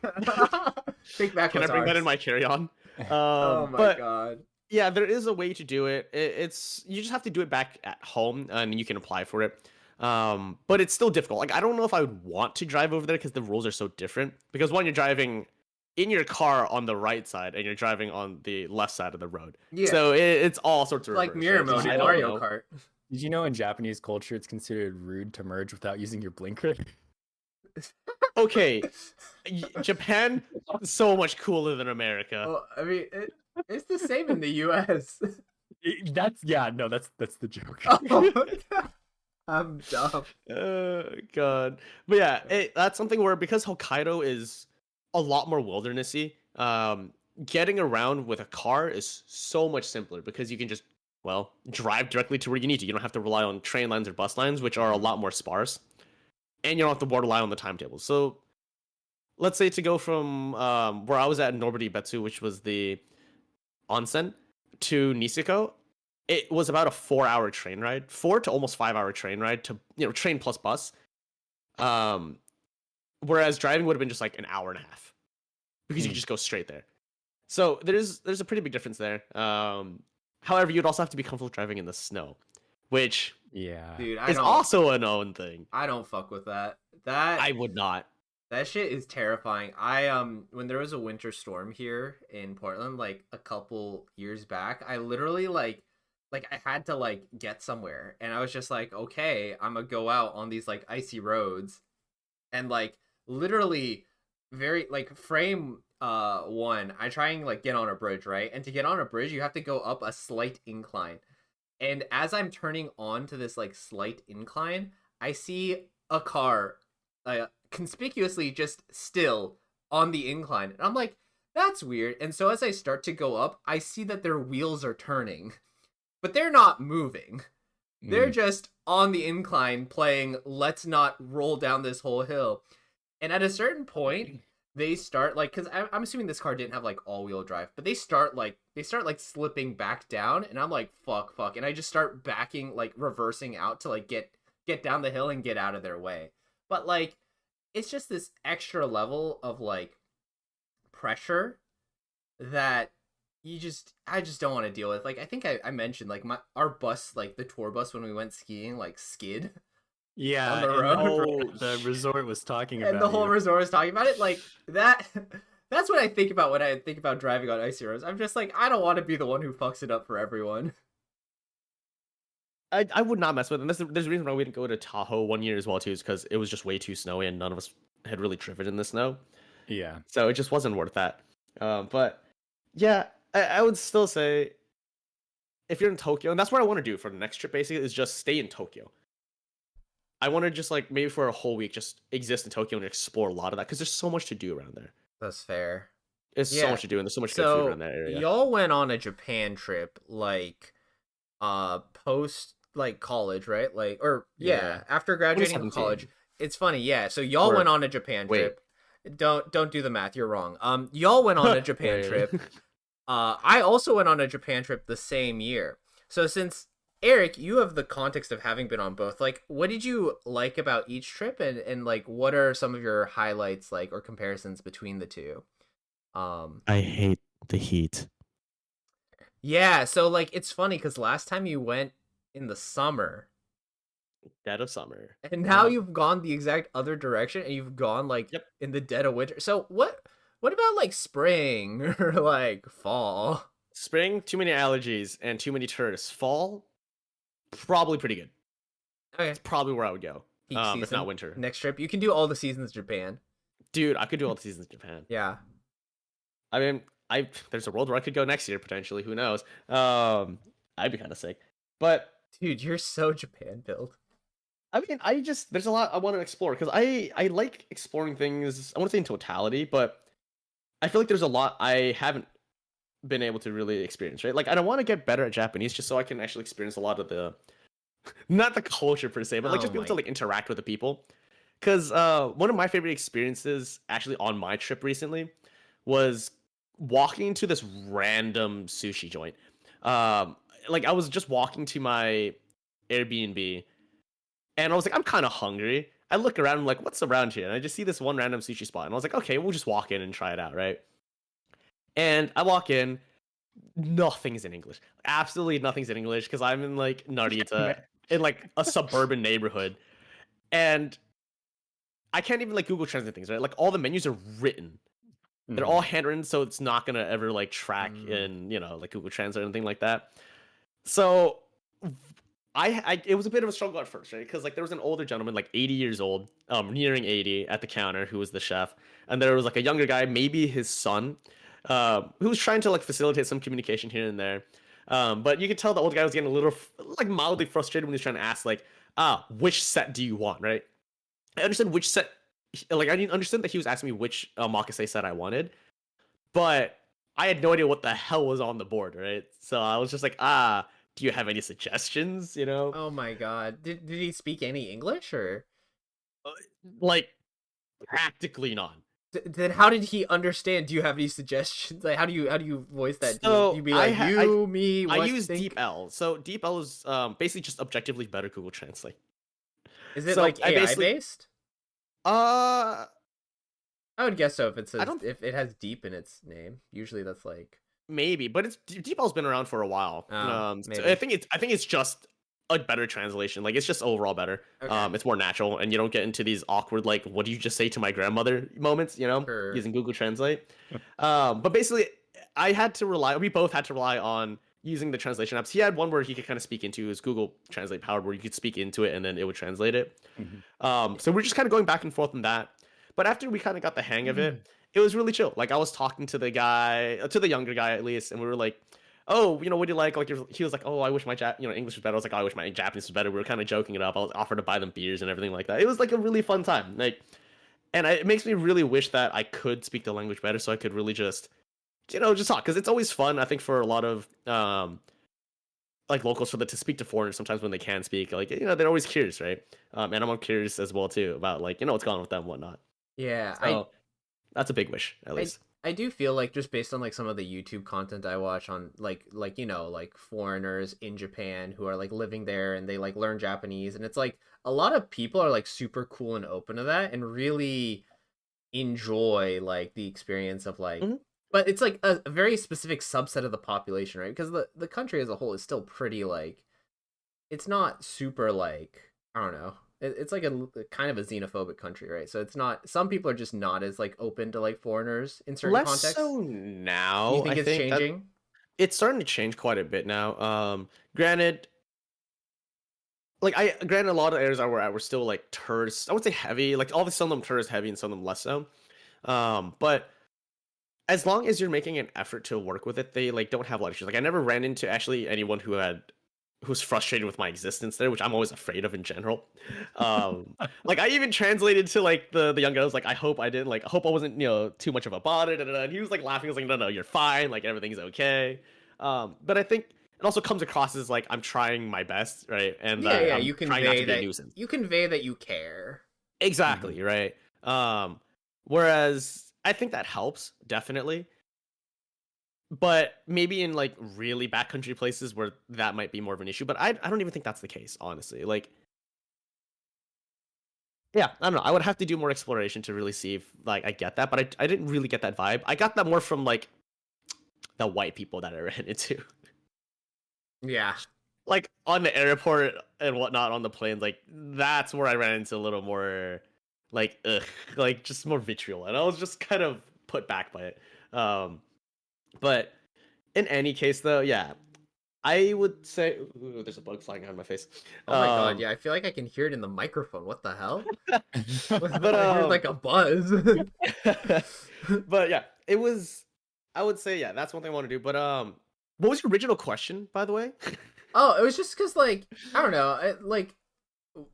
Take back can I what's bring that ours. in my carry-on? Oh my But god. yeah, there is a way to do it. It's you just have to do it back at home, and you can apply for it. But it's still difficult. Like I don't know if I would want to drive over there because the rules are so different. Because one, you're driving in your car on the right side, and you're driving on the left side of the road. Yeah. So it's all sorts of Like reverse, mirror right? mode I in don't Mario know. Kart. Did you know in Japanese culture it's considered rude to merge without using your blinker? Okay, Japan so much cooler than America. Well, I mean, it's the same in the U.S. That's no, that's the joke. Oh, I'm dumb. God. But yeah, that's something where because Hokkaido is a lot more wildernessy, getting around with a car is so much simpler because you can just, well, drive directly to where you need to. You don't have to rely on train lines or bus lines, which are a lot more sparse. And you don't have to rely on the timetables. So let's say to go from where I was at in Normandy Betsu, which was the onsen, to Niseko, it was about a 4-hour train ride, 4 to almost 5-hour train ride to train plus bus. Whereas driving would have been just like an hour and a half because you could just go straight there. So there's a pretty big difference there. However, you'd also have to be comfortable driving in the snow, which Yeah. Dude, is also a known thing. I don't fuck with that. I would not. That shit is terrifying. I when there was a winter storm here in Portland like a couple years back, I literally like I had to like get somewhere and I was just like, okay, I'm gonna go out on these like icy roads and like literally very like frame 1, I try and like get on a bridge, right? And to get on a bridge, you have to go up a slight incline. And as I'm turning on to this like slight incline, I see a car conspicuously just still on the incline. And I'm like, that's weird. And so as I start to go up, I see that their wheels are turning, but they're not moving. They're just on the incline playing Let's Not Roll Down This Whole Hill. And at a certain point, they start like, because I'm assuming this car didn't have like all-wheel drive, but they start like slipping back down, and I'm like, fuck, and I just start backing, like reversing out to like get down the hill and get out of their way. But like, it's just this extra level of like pressure that I just don't want to deal with. Like, I think I mentioned like our bus, like the tour bus when we went skiing, like skid. Yeah, On the and road. the resort was talking about And the whole you. resort was talking about it. Like that. That's what I think about when I think about driving on icy roads. I'm just like, I don't want to be the one who fucks it up for everyone. I would not mess with it. There's a reason why we didn't go to Tahoe one year as well too, is because it was just way too snowy and none of us had really driven in the snow. Yeah. So it just wasn't worth that. But yeah, I would still say if you're in Tokyo, and that's what I want to do for the next trip basically, is just stay in Tokyo. I want to just like maybe for a whole week just exist in Tokyo and explore a lot of that because there's so much to do around there. That's fair. There's so much to do and there's so much good food around that area. Y'all went on a Japan trip like post like college, right? Like after graduating from college. It's funny, yeah. So y'all went on a Japan trip. Don't do the math, you're wrong. Y'all went on a Japan trip. I also went on a Japan trip the same year. So since Eric, you have the context of having been on both. Like, what did you like about each trip, and like, what are some of your highlights, like, or comparisons between the two? I hate the heat. Yeah, so like, it's funny because last time you went in the summer, dead of summer, and now you've gone the exact other direction, and you've gone like in the dead of winter. So what about like spring or like fall? Spring, too many allergies and too many tourists. Fall, probably pretty good. Okay, it's probably where I would go. Peak if not winter. Next trip, you can do all the seasons in Japan. Dude, I could do all the seasons in Japan. Yeah. I mean, there's a world where I could go next year potentially. Who knows? I'd be kind of sick. But dude, you're so Japan built. I mean, there's a lot I want to explore because I like exploring things. I want to say in totality, but I feel like there's a lot I haven't been able to really experience. Right? Like I don't want to get better at Japanese just so I can actually experience a lot of the, not the culture per se, but like just be able to like interact with the people. Because one of my favorite experiences actually on my trip recently was walking to this random sushi joint. Like I was just walking to my Airbnb and I was like, I'm kind of hungry. I look around, I'm like, what's around here? And I just see this one random sushi spot. And I was like, okay, we'll just walk in and try it out, right? And I walk in, nothing's in English. Absolutely nothing's in English because I'm in like Narita, in like a suburban neighborhood. And I can't even like Google Translate things, right? Like all the menus are written. They're all handwritten, so it's not gonna ever like track in, like Google Translate or anything like that. So it was a bit of a struggle at first, right? Because like there was an older gentleman, like 80 years old, nearing 80, at the counter, who was the chef, and there was like a younger guy, maybe his son, who was trying to like facilitate some communication here and there. But you could tell the old guy was getting a little like mildly frustrated when he was trying to ask like, which set do you want, right? I understood which set, like I didn't understand that he was asking me which Makase set I wanted, but I had no idea what the hell was on the board, right? So I was just like, do you have any suggestions? You know, Oh my god. Did he speak any English or? like practically none. Then how did he understand? Do you have any suggestions? Like how do you voice that? So Do you be like me? I What use think? Deep L. So Deep L is basically just objectively better Google Translate. Is it So like I AI basically based? uh I would guess so if it I says don't if it has deep in its name. Usually that's like maybe, but it's Deep L's been around for a while. So maybe. I think it's just a better translation. Like it's just overall better. Okay. It's more natural, and you don't get into these awkward like, what do you just say to my grandmother moments, you know, Sure. using Google Translate. But basically, we both had to rely on using the translation apps. He had one where he could kind of speak into his Google Translate powered, where you could speak into it and then it would translate it. So we're just kind of going back and forth on that. But after we kind of got the hang of it, it was really chill. Like I was talking to the guy, to the younger guy at least, and we were like, "Oh, you know, what do you like?" Like he was like, "Oh, I wish my English was better." I was like, "Oh, I wish my Japanese was better." We were kind of joking it up. I was offered to buy them beers and everything like that. It was like a really fun time. Like, and it makes me really wish that I could speak the language better, so I could really just, just talk, because it's always fun. I think for a lot of like locals, to speak to foreigners sometimes when they can speak, like they're always curious, right? And I'm curious as well too about like what's going on with them and whatnot. Yeah, So that's a big wish, at least. I do feel like just based on like some of the YouTube content I watch on like like foreigners in Japan who are like living there and they like learn Japanese, and it's like a lot of people are like super cool and open to that and really enjoy like the experience of like Mhm. but it's like a very specific subset of the population, right? Because the country as a whole is still pretty like it's not super like I don't know. It's like a kind of a xenophobic country, right? So it's not. Some people are just not as like open to like foreigners in certain Less contexts. so Do now. you think I it's think that changing? it's starting to change quite a bit now. Granted, granted, a lot of areas I were at were still like tourist. I would say heavy. Like some of them tourist heavy and some of them less so. But as long as you're making an effort to work with it, they like don't have a lot of issues. Like I never ran into actually anyone who's frustrated with my existence there, which I'm always afraid of in general. Like I even translated to like the young guy. I was like, I hope I wasn't too much of a bother. And he was like laughing. I was like, no, you're fine. Like everything's okay. But I think it also comes across as like I'm trying my best, right? And Yeah. I'm You trying not convey to be a that. nuisance. You convey that you care. Exactly, right. Whereas I think that helps definitely, but maybe in like really backcountry places where that might be more of an issue. But I don't even think that's the case, honestly. Like, yeah, I don't know. I would have to do more exploration to really see if like I get that, but I didn't really get that vibe. I got that more from like the white people that I ran into, Yeah. like on the airport and whatnot on the planes. Like that's where I ran into a little more like ugh, like just more vitriol, and I was just kind of put back by it. But in any case, though, yeah, I would say ooh, there's a bug flying out of my face. Oh my god. Yeah. I feel like I can hear it in the microphone. What the hell? But I heard like a buzz. but yeah, it was. I would say yeah, that's one thing I want to do. But what was your original question, by the way? Oh, it was just because like I don't know. Like,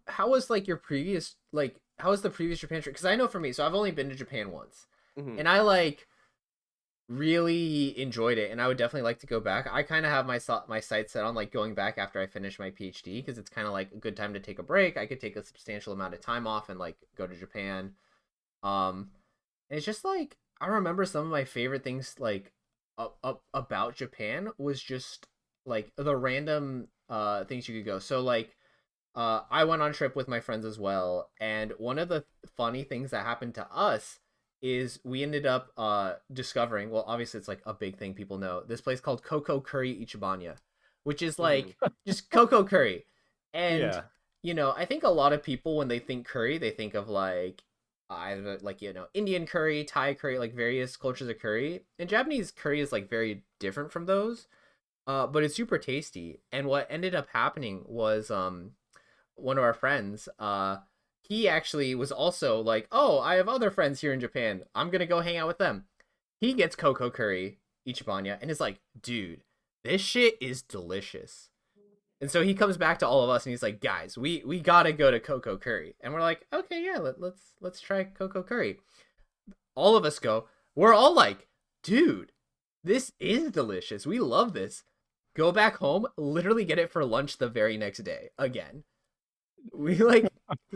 how was like your previous like how was the previous Japan trip? Because I know for me, so I've only been to Japan once, Mhm. and I like really enjoyed it, and I would definitely like to go back. I kind of have my sights set on like going back after I finish my PhD because it's kind of like a good time to take a break. I could take a substantial amount of time off and like go to Japan. And it's just like I remember some of my favorite things like about Japan was just like the random things you could go. So like I went on a trip with my friends as well, and one of the funny things that happened to us is we ended up discovering, well obviously it's like a big thing people know, this place called Coco Curry Ichibanya, which is like just cocoa curry. And Yeah. I think a lot of people when they think curry, they think of like either like Indian curry, Thai curry, like various cultures of curry. And Japanese curry is like very different from those. But it's super tasty. And what ended up happening was one of our friends, he actually was also like, "Oh, I have other friends here in Japan. I'm gonna go hang out with them." He gets cocoa curry ichibanya and is like, "Dude, this shit is delicious." And so he comes back to all of us and he's like, "Guys, we gotta go to cocoa curry." And we're like, "Okay, yeah, let's try cocoa curry." All of us go. We're all like, "Dude, this is delicious. We love this." Go back home, literally get it for lunch the very next day again. We like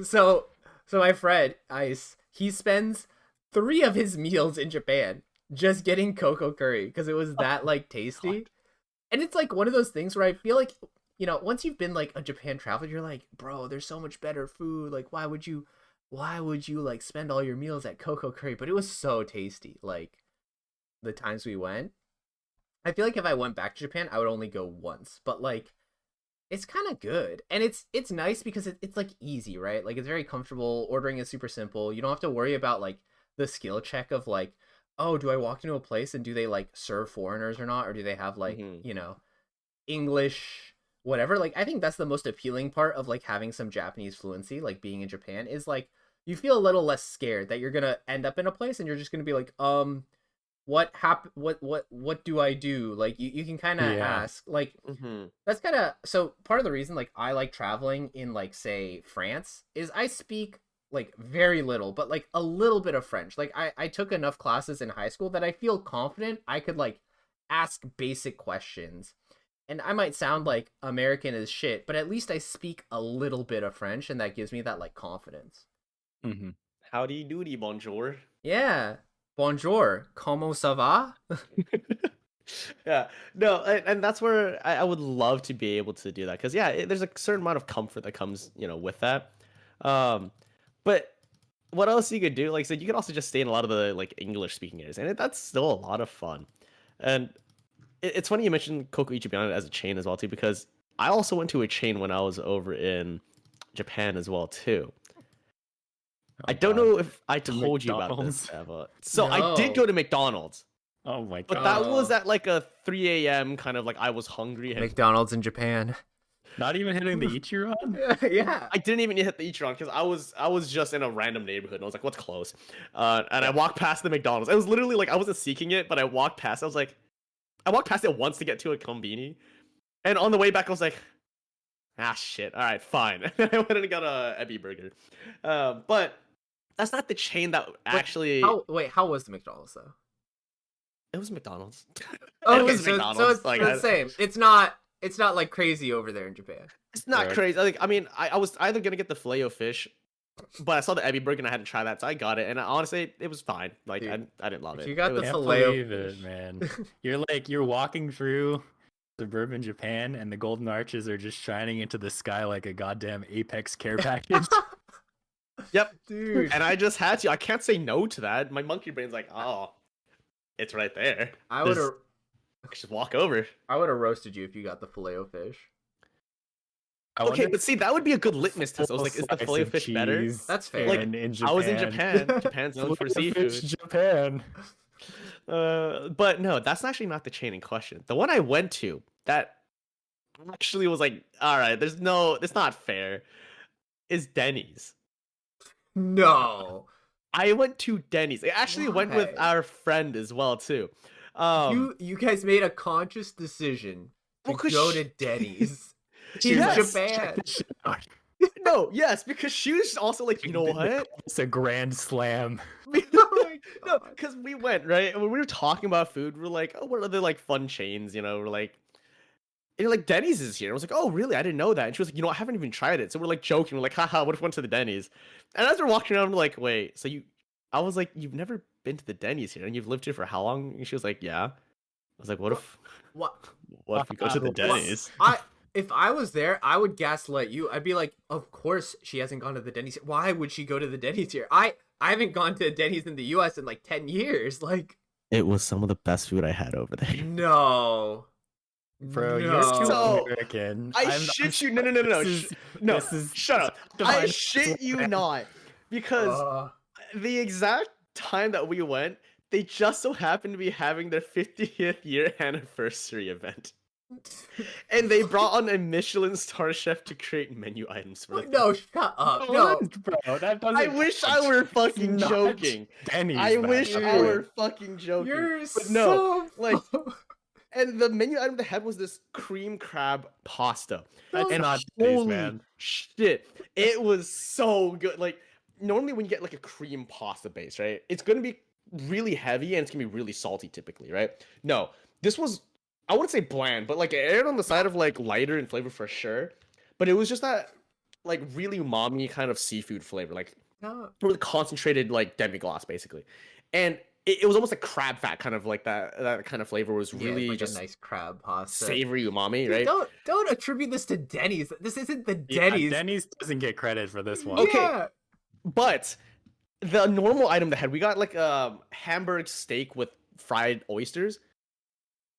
so my friend Ice, he spends 3 of his meals in Japan just getting cocoa curry because it was that like tasty. And it's like one of those things where I feel like, once you've been like a Japan traveler, you're like, bro, there's so much better food. Like, why would you like spend all your meals at cocoa curry? But it was so tasty. Like the times we went, I feel like if I went back to Japan, I would only go once. But like, it's kind of good, and it's nice because it's like easy, right? Like it's very comfortable. Ordering is super simple. You don't have to worry about like the skill check of like, oh, do I walk into a place and do they like serve foreigners or not, or do they have like English, whatever. Like I think that's the most appealing part of like having some Japanese fluency, like being in Japan, is like you feel a little less scared that you're gonna end up in a place and you're just gonna be like, what do I do? Like you can kind of Yeah. ask like Mm-hmm. that's kind of so part of the reason like I like traveling in like say France is I speak like very little but like a little bit of French. Like I took enough classes in high school that I feel confident I could like ask basic questions. And I might sound like American as shit, but at least I speak a little bit of French and that gives me that like confidence. Hmm. Howdy doody, bonjour. Yeah. Bonjour. Comment ça va? Yeah, no, and that's where I would love to be able to do that because yeah, there's a certain amount of comfort that comes with that. But what else you could do? Like I said, you could also just stay in a lot of the like English speaking areas, and that's still a lot of fun. And it's funny you mentioned Coco Ichiban as a chain as well too, because I also went to a chain when I was over in Japan as well too. I don't know if I To told you about this, McDonald's? Eva. So I did No. go to McDonald's. Oh my But god. that was Oh. at like a 3 a.m. kind of like I was hungry and McDonald's in Japan. Not even hitting the Ichiran? Yeah. I didn't even hit the Ichiran because I was just in a random neighborhood and I was like, what's close? And I walked past the McDonald's. It was literally like I wasn't seeking it, but I walked past. I walked past it once to get to a kombini, and on the way back I was like, shit. All right, fine. I went and got a Ebi burger, but that's not the chain that actually. How was the McDonald's though? It was McDonald's. Okay, was so McDonald's, it's like, the same. It's not like crazy over there in Japan. It's not Right. crazy. I was either gonna get the filet-o-fish, but I saw the Ebi burger and I had to try that, so I got it. And honestly, it was fine. Like Dude, I didn't love if it. you got It the was- Can't filet-o-fish. believe it, man. You're walking through suburban Japan and the golden arches are just shining into the sky like a goddamn Apex care package. Yep. Dude, And I just had to. I can't say no to that. My monkey brain's like, oh, it's right there. I would have Just walk over. roasted you if you got the filet-o-fish. I Okay, wonder but see, that would be a good litmus test. I was full like, is the slice filet of fish better? cheese That's fair. Like, in I was in Japan. Japan's known for seafood. Japan. But no, that's actually not the chain in question. The one I went to that actually was like, all right, it's not fair. Is Denny's. No. I went to Denny's. I actually went with Why? our friend as well too. You guys made a conscious decision to Well, 'cause go she- to Denny's in Yes. Japan. no, yes, because she was also like, you know what? It's a grand slam. Oh my No, God. because we went right, and when we were talking about food, we're like, oh, what are the like fun chains? We're like, like Denny's is here. I was like, oh, really? I didn't know that. And she was like, I haven't even tried it. So we're like joking. We're like, haha, what if we went to the Denny's? And as we're walking around, we're like, wait, so I was like, you've never been to the Denny's here, and you've lived here for how long? And she was like, yeah. I was like, what if What? we go to the What? Denny's? If I was there, I would gaslight you. I'd be like, of course she hasn't gone to the Denny's. Why would she go to the Denny's here? I haven't gone to a Denny's in the US in like 10 years. Like, It was some of the best food I had over there. no. Bro, no. you're too So, American. I I'm shit you. No. No, this is shut up. define I this shit you man. not. Because Uh, the exact time that we went, they just so happened to be having their 50th year anniversary event. And they brought on a Michelin star chef to create menu items for them. No, shut up. No. bro, that doesn't. I wish I were fucking not joking. Denny's, I man. wish I Dude. were fucking joking. You're But no, so like, and the menu item they had was this cream crab pasta. That's and not Denny's, holy man. shit, it was so good. Like, normally when you get like a cream pasta base, right, it's gonna be really heavy and it's gonna be really salty typically, right? No, this was, I wouldn't say bland, but like it aired on the side of like lighter in flavor for sure. But it was just that like really umami kind of seafood flavor, like no. really concentrated like demi-glace basically. And it was almost like crab fat, kind of like that kind of flavor was Yeah, really like just a nice crab pasta. savory umami, Dude, right? don't attribute this to Denny's. This isn't the Yeah, Denny's. Denny's doesn't get credit for this one. Okay. Yeah. But the normal item they had, we got like a hamburg steak with fried oysters.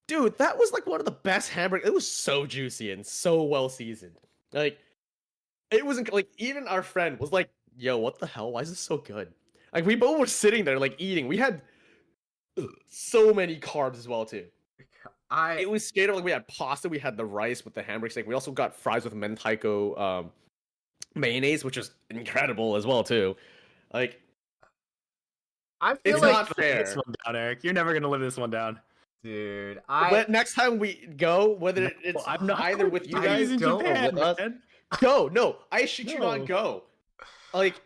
Dude, that was like one of the best hamburgers. It was so juicy and so well seasoned. Like, it wasn't like, even our friend was like, yo, what the hell? Why is this so good? Like, we both were sitting there like eating. We had so many carbs as well too. It was straight up like we had pasta, we had the rice with the hamburger steak. We also got fries with mentaiko mayonnaise, which is incredible as well too. Like, I feel it's like, not fair. This one down, Eric. You're never gonna live this one down. dude, But next time we go, whether it's I'm not either going with to you Denny's guys in or Japan, with us, man. go. No, I shit you No. not, go. Like,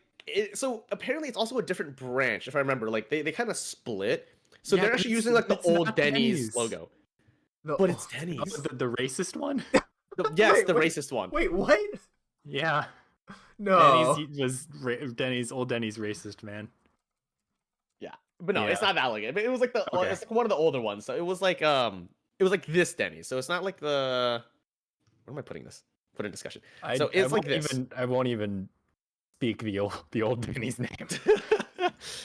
so apparently it's also a different branch, if I remember. Like, they kind of split. So Yeah, they're but actually it's- using like the it's old not Denny's Denny's. logo. the- But it's Oh, Denny's. the racist one? Yes, Wait, the wait, racist one. Wait, what? Yeah. No. Denny's was old Denny's racist, man. Yeah. But no, Yeah. it's not that like it. But it was like the Okay. it's like one of the older ones. So it was like this Denny's. So it's not like the, where am I putting this? Put in discussion. So it's like this. I won't even speak the old Denny's name.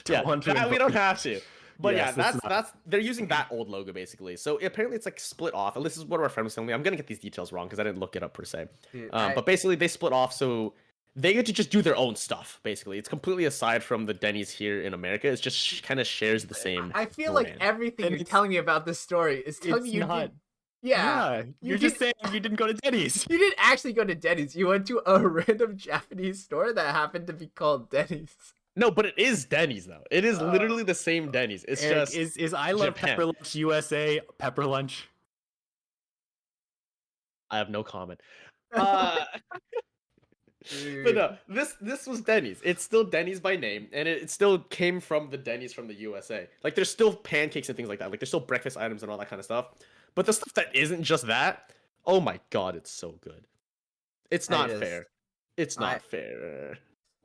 Yeah, want to we don't have to. But Yes, yeah, it's not. that's they're using that old logo basically. So apparently it's like split off. And this is what our friend was telling me. I'm gonna get these details wrong because I didn't look it up per se. Dude, But basically they split off so they get to just do their own stuff. Basically, it's completely aside from the Denny's here in America. It's just kind of shares the same. I feel like brand. everything And you're it's- telling me about this story is telling me It's you not. did. Yeah. You're just saying you didn't go to Denny's. You didn't actually go to Denny's. You went to a random Japanese store that happened to be called Denny's. No, but it is Denny's though. It is literally the same Denny's. It's Eric, just is I love Japan. Pepper Lunch USA Pepper Lunch? I have no comment. But no, this was Denny's. It's still Denny's by name, and it still came from the Denny's from the USA. Like, there's still pancakes and things like that. Like, there's still breakfast items and all that kind of stuff. But the stuff that isn't just that, oh my god, it's so good. It's not It is. fair. It's not fair.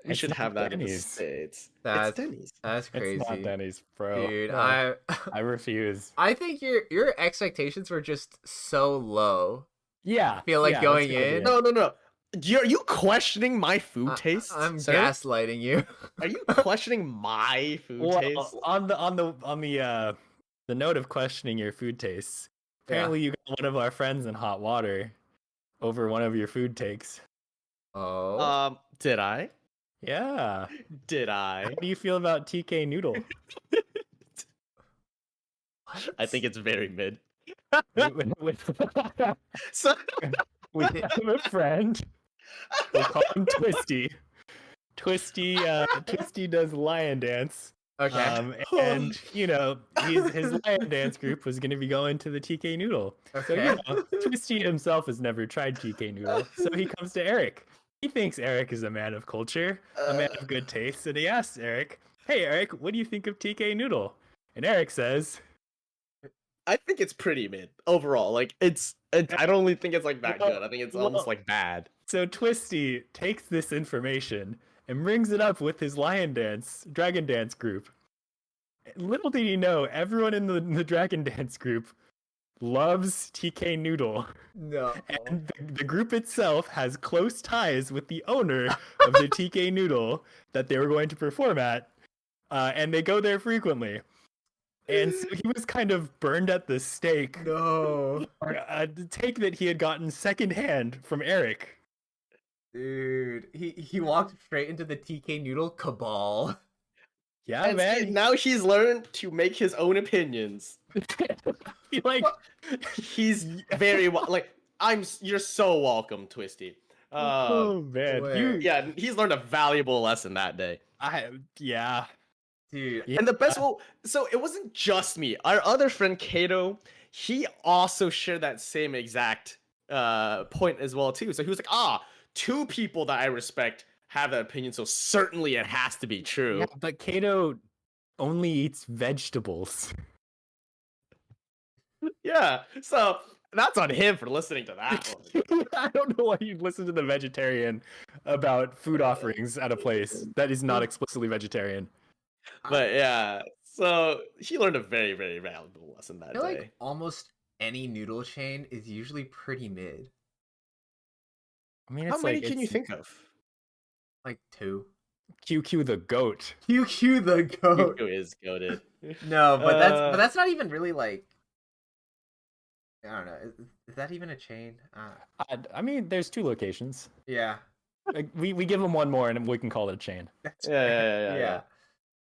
We It's should not have that in the Denny's. States. That's It's Denny's. That's crazy. It's not Denny's, bro. Dude, No, I refuse. I think your expectations were just so low. Yeah. Feel like yeah, going that's the in? idea. No. Are you questioning my food taste? I'm sir? gaslighting you. Are you questioning my food Well, taste? on the note of questioning your food tastes, apparently you got one of our friends in hot water over one of your food takes. Oh. Did I? Yeah. Did I? How do you feel about TK Noodle? I think it's very mid. with So we have a friend. We'll call him Twisty. Twisty does lion dance. Okay. And you know, his lion dance group was gonna be going to the TK Noodle. So Okay. you know, Twisty himself has never tried TK Noodle. So he comes to Eric. He thinks Eric is a man of culture, a man of good taste, and he asks Eric, "Hey Eric, what do you think of TK Noodle?" And Eric says, I think it's pretty mid overall. Like I don't really think it's like that Well, good. I think it's almost well- like bad. So Twisty takes this information and brings it up with his dragon dance group. Little did he know, everyone in the dragon dance group loves TK Noodle. No. And the group itself has close ties with the owner of the TK Noodle that they were going to perform at. And they go there frequently. And so he was kind of burned at the stake. No. The take that he had gotten secondhand from Eric. Dude, he walked straight into the TK Noodle cabal. Yeah, And see, man. now he's learned to make his own opinions. Like, He's very like you're so welcome, Twisty. oh man, Where- Yeah, he's learned a valuable lesson that day. yeah. Dude, Yeah. And the best, well, so it wasn't just me. Our other friend Kato, he also shared that same exact point as well too. So he was like, two people that I respect have that opinion, so certainly it has to be true. Yeah, but Kato only eats vegetables. Yeah, so that's on him for listening to that one. I don't know why you'd listen to the vegetarian about food offerings at a place that is not explicitly vegetarian. But yeah, so he learned a very, very valuable lesson that I feel day. like almost any noodle chain is usually pretty mid. I mean, How it's many like can you it's think of? Like 2. QQ the goat. QQ the goat. Yuko is goaded. No, but Uh, that's not even really like. I don't know. Is that even a chain? I mean, there's 2 locations. Yeah. Like, we give them one more, and we can call it a chain. That's Yeah, fair. yeah.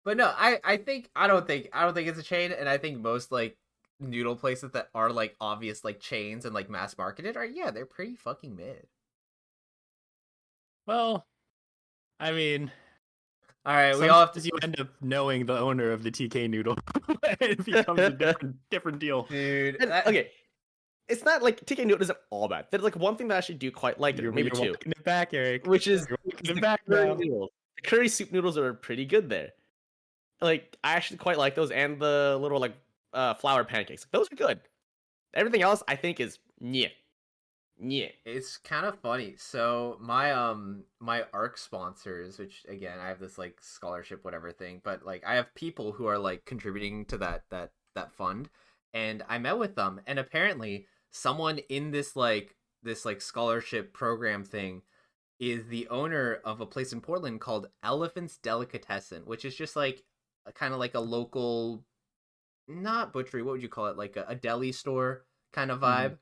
But no, I don't think it's a chain, and I think most like noodle places that are like obvious like chains and like mass marketed are they're pretty fucking mid. Well, I mean, All right, we all have to. sometimes you end up knowing the owner of the TK noodle. It becomes a different deal. Dude, And, okay, it's not like TK noodle isn't all bad. There's like one thing that I actually do quite like, You're maybe 2, walking it back, Eric. which is You're walking the it back curry now. noodles. The curry soup noodles are pretty good there. Like I actually quite like those, and the little like flour pancakes. Those are good. Everything else I think is yeah. It's kind of funny. So my ARC sponsors, which again I have this like scholarship whatever thing, but like I have people who are like contributing to that fund, and I met with them, and apparently someone in this scholarship program thing is the owner of a place in Portland called Elephant's Delicatessen, which is just like kind of like a local, not butchery, what would you call it, like a deli store kind of vibe.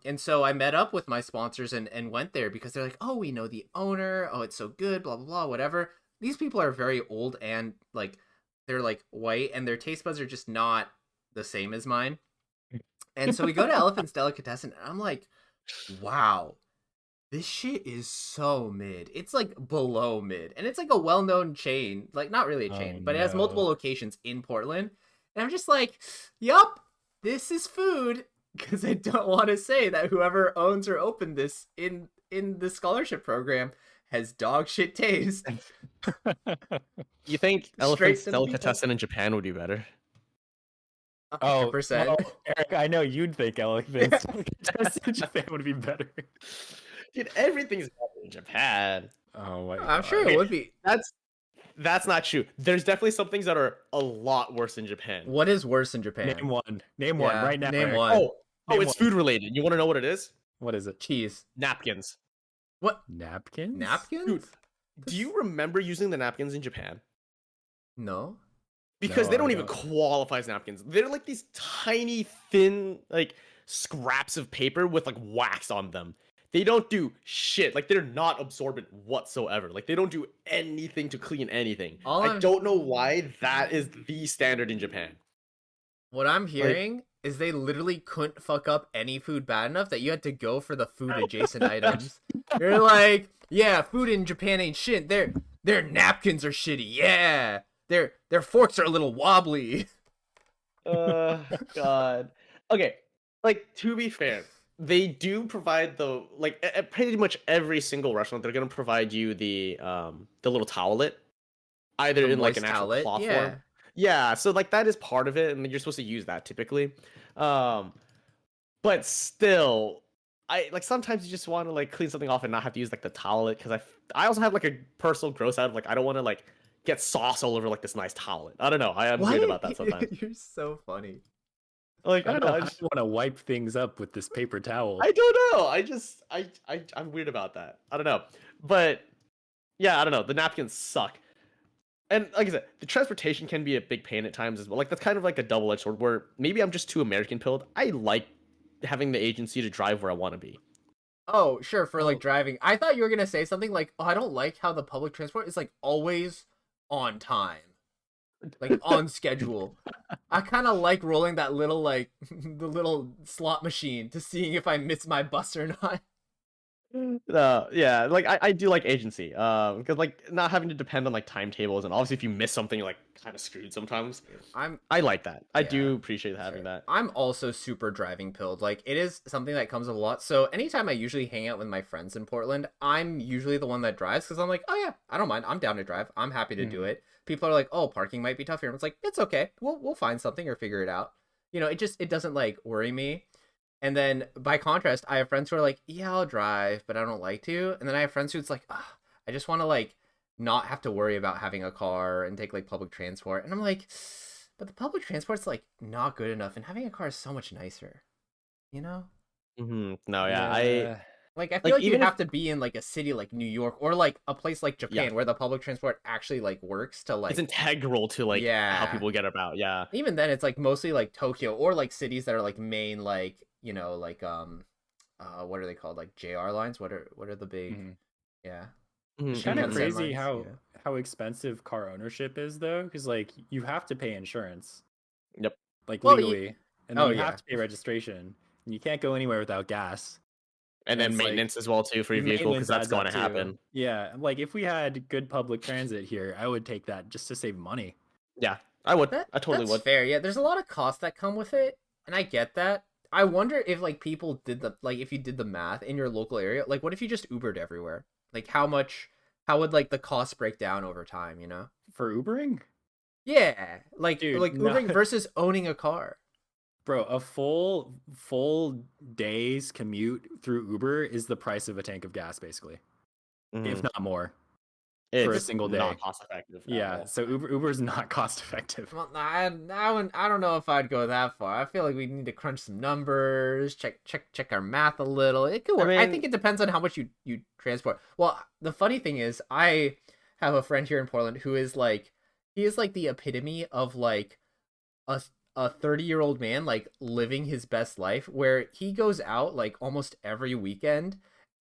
And so I met up with my sponsors and went there because they're like, oh, we know the owner, oh, it's so good, blah blah blah, whatever. These people are very old and like they're like white and their taste buds are just not the same as mine. And so we go to Elephant's Delicatessen and I'm like, wow, this shit is so mid. It's like below mid. And it's like a well-known chain. Like, not really a chain, but it has multiple locations in Portland. And I'm just like, yup, this is food. Because I don't want to say that whoever owns or opened this in the scholarship program has dog shit taste. You think Straight Elephant's to the people. Delicatessen in Japan would be better? 100%. well, Eric, I know you'd think Elephant's Delicatessen in Japan would be better. Dude, everything's better in Japan. Oh my I'm God. sure it would be. That's not true. There's definitely some things that are a lot worse in Japan. What is worse in Japan? Name one. Name one Yeah, right now. name Eric. one. Oh, Name it's one. food related. You want to know what it is? What is it? Cheese. Napkins. What? Napkins? Napkins? Dude, do you remember using the napkins in Japan? No. Because No, they I don't even don't. qualify as napkins. They're like these tiny, thin, like scraps of paper with like wax on them. They don't do shit. Like they're not absorbent whatsoever. Like they don't do anything to clean anything. I don't know why that is the standard in Japan. What I'm hearing is they literally couldn't fuck up any food bad enough that you had to go for the food adjacent items. You're like, yeah, food in Japan ain't shit. Their napkins are shitty. Yeah. Their forks are a little wobbly. God. Okay, like to be fair, they do provide the like at pretty much every single restaurant. They're gonna provide you the little towelette, either The in like an moist actual towelette? cloth Yeah. form. Yeah, so like that is part of it, and you're supposed to use that typically. But still, I like sometimes you just want to like clean something off and not have to use like the towelette because I also have like a personal gross out of like I don't want to like get sauce all over like this nice towelette. I don't know. I am weird about that sometimes. You're so funny. Like I don't know. I I just want to wipe things up with this paper towel. I don't know. I'm weird about that. I don't know. But yeah, I don't know. The napkins suck. And like I said, the transportation can be a big pain at times as well. Like that's kind of like a double-edged sword where maybe I'm just too American pilled. I like having the agency to drive where I want to be. Oh, sure, for like driving. I thought you were gonna say something like, "Oh, I don't like how the public transport is like always on time." like on schedule. I kind of like rolling that little like the little slot machine to seeing if I miss my bus or not. Yeah, like I do like agency, because like not having to depend on like timetables, and obviously if you miss something, you're like kind of screwed sometimes. I like that. I Yeah, do appreciate having sure. that. I'm also super driving pilled. Like it is something that comes up a lot. So anytime I usually hang out with my friends in Portland, I'm usually the one that drives because I'm like, oh yeah, I don't mind. I'm down to drive. I'm happy to do it. People are like, oh, parking might be tough here. It's like it's okay. We'll find something or figure it out. You know, it doesn't like worry me. And then by contrast, I have friends who are like, yeah, I'll drive, but I don't like to. And then I have friends who's like, "Ugh, I just want to like not have to worry about having a car and take like public transport. And I'm like, but the public transport's like not good enough, and having a car is so much nicer, you know? No, yeah, I Like I feel like like you even if have to be in like a city like New York or like a place like yeah, Japan where the public transport actually like works to it's like integral to like how yeah. people get about. Yeah. Even then it's like mostly like Tokyo or like cities that are like main like, like what are they called? Like JR lines? What are the big Mhm. yeah. Mhm, Kind of mhm. Shinkansen crazy lines, how yeah. how expensive car ownership is though, because like you have to pay insurance, Yep. like Well, legally, and then oh you yeah. have to pay registration, and you can't go anywhere without gas. And And then it's like maintenance as well too for your vehicle, because maintenance that's adds going up to too. happen. Yeah, like if we had good public transit here, I would take that just to save money. Yeah, I would. That I totally that's would. fair. Yeah, there's a lot of costs that come with it, and I get that. I wonder if like people did the like if you did the math in your local area, like what if you just Ubered everywhere? Like how would like the cost break down over time, you know? For Ubering? Yeah, Dude, like no, Ubering versus owning a car. bro, a full day's commute through Uber is the price of a tank of gas, basically, if Mhm. not more, for a It's single day. not cost effective at Yeah, all. so Uber's not cost effective. Well, I don't know if I'd go that far. I feel like we need to crunch some numbers, check our math a little. It could I work. I mean, think it depends on how much you transport. Well, the funny thing is, I have a friend here in Portland who is like, he is like the epitome of like a 30-year-old man like living his best life, where he goes out like almost every weekend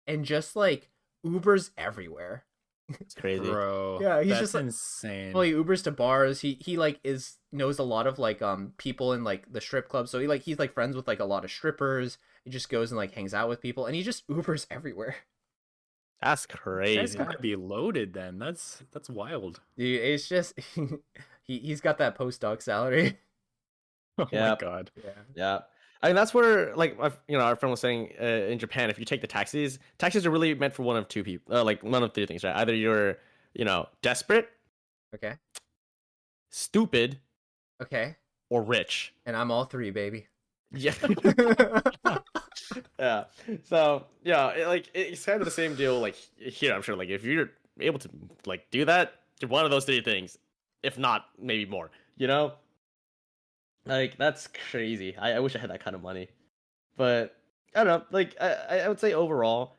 and just like Ubers everywhere. it's crazy. Bro, Yeah, he's that's just like, insane. well, he Ubers to bars. He like knows a lot of like people in like the strip club. So he's like friends with like a lot of strippers. He just goes and like hangs out with people, and he just Ubers everywhere. That's This guy's crazy. gotta be loaded then. That's wild. Dude, it's just he's got that postdoc salary. Oh Yeah. my god. Yeah. Yeah. I mean, that's where, like, our friend was saying, in Japan, if you take the taxis are really meant for one of two people, like one of three things, right? Either you're, desperate, Okay. stupid, Okay. or rich. And I'm all three, baby. Yeah. Yeah. So, yeah, it's kind of the same deal, like, here, I'm sure, like, if you're able to, like, do that, you're one of those three things. If not, maybe more, you know? Like, that's crazy. I wish I had that kind of money. But I don't know. Like, I would say overall,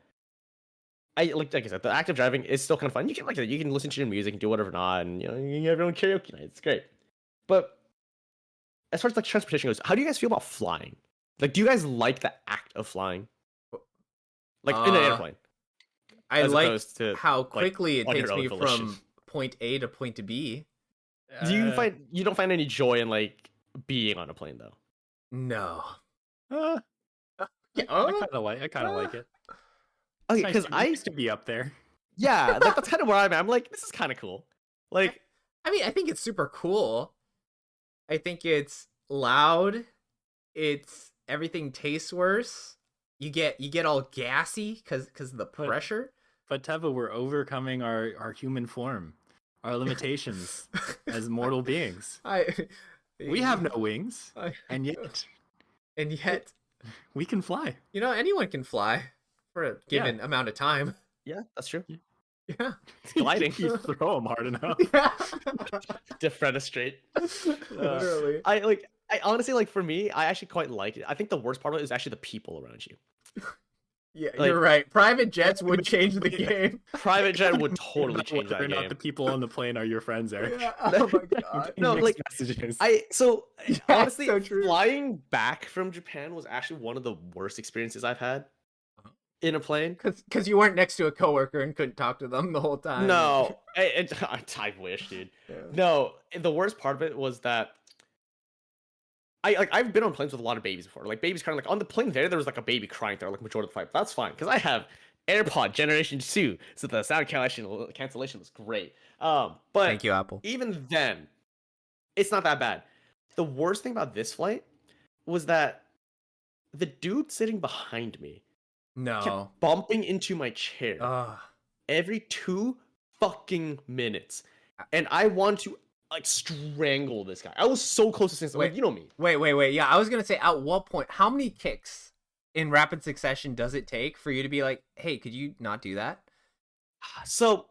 like I said, the active driving is still kind of fun. You can you can listen to your music and do whatever not, and you can have your own karaoke night. It's great. But as far as like transportation goes, how do you guys feel about flying? Like, do you guys like the act of flying? Like in an airplane, I as like opposed to how quickly it on your takes own me volition. from point A to point B. Do you don't find any joy in like being on a plane though? No. Uh, Yeah. I kind of like it. Okay, It's because nice to be up there. yeah, that's kind of where I'm at. I'm like, this is kind of cool. Like, I mean, I think it's super cool. I think it's loud. It's everything tastes worse. You get all gassy because of the pressure. But Teva, we're overcoming our human form, our limitations as mortal beings. We have no wings, and yet we can fly. Anyone can fly for a given amount of time. yeah, that's true. Yeah. It's gliding. You throw them hard enough. Yeah. Defenestrate. Literally. I honestly, like, for me, I actually quite like it. I think the worst part of it is actually the people around you. Yeah, like- you're right. Private jets would change the game. Private jet would totally Not change whether that or not game. the people on the plane are your friends, Eric. Yeah. Oh my god. No, Mixed like, messages. Honestly, so true. flying back from Japan was actually one of the worst experiences I've had. in a plane. Because you weren't next to a coworker and couldn't talk to them the whole time. No, I wish, dude. Yeah. No, the worst part of it was that I've been on planes with a lot of babies before. Like babies kind of like on the plane there was like a baby crying there like majority of the flight. That's fine because I have AirPod Generation 2, so the sound cancellation was great. But Thank you, Apple. even then, it's not that bad. The worst thing about this flight was that the dude sitting behind me No. kept bumping into my chair Ugh. every 2 fucking minutes, and I want to like strangle this guy. I was so close to saying something. Wait. Like, you know me. Wait. Yeah, I was gonna say, at what point? How many kicks in rapid succession does it take for you to be like, hey, could you not do that? So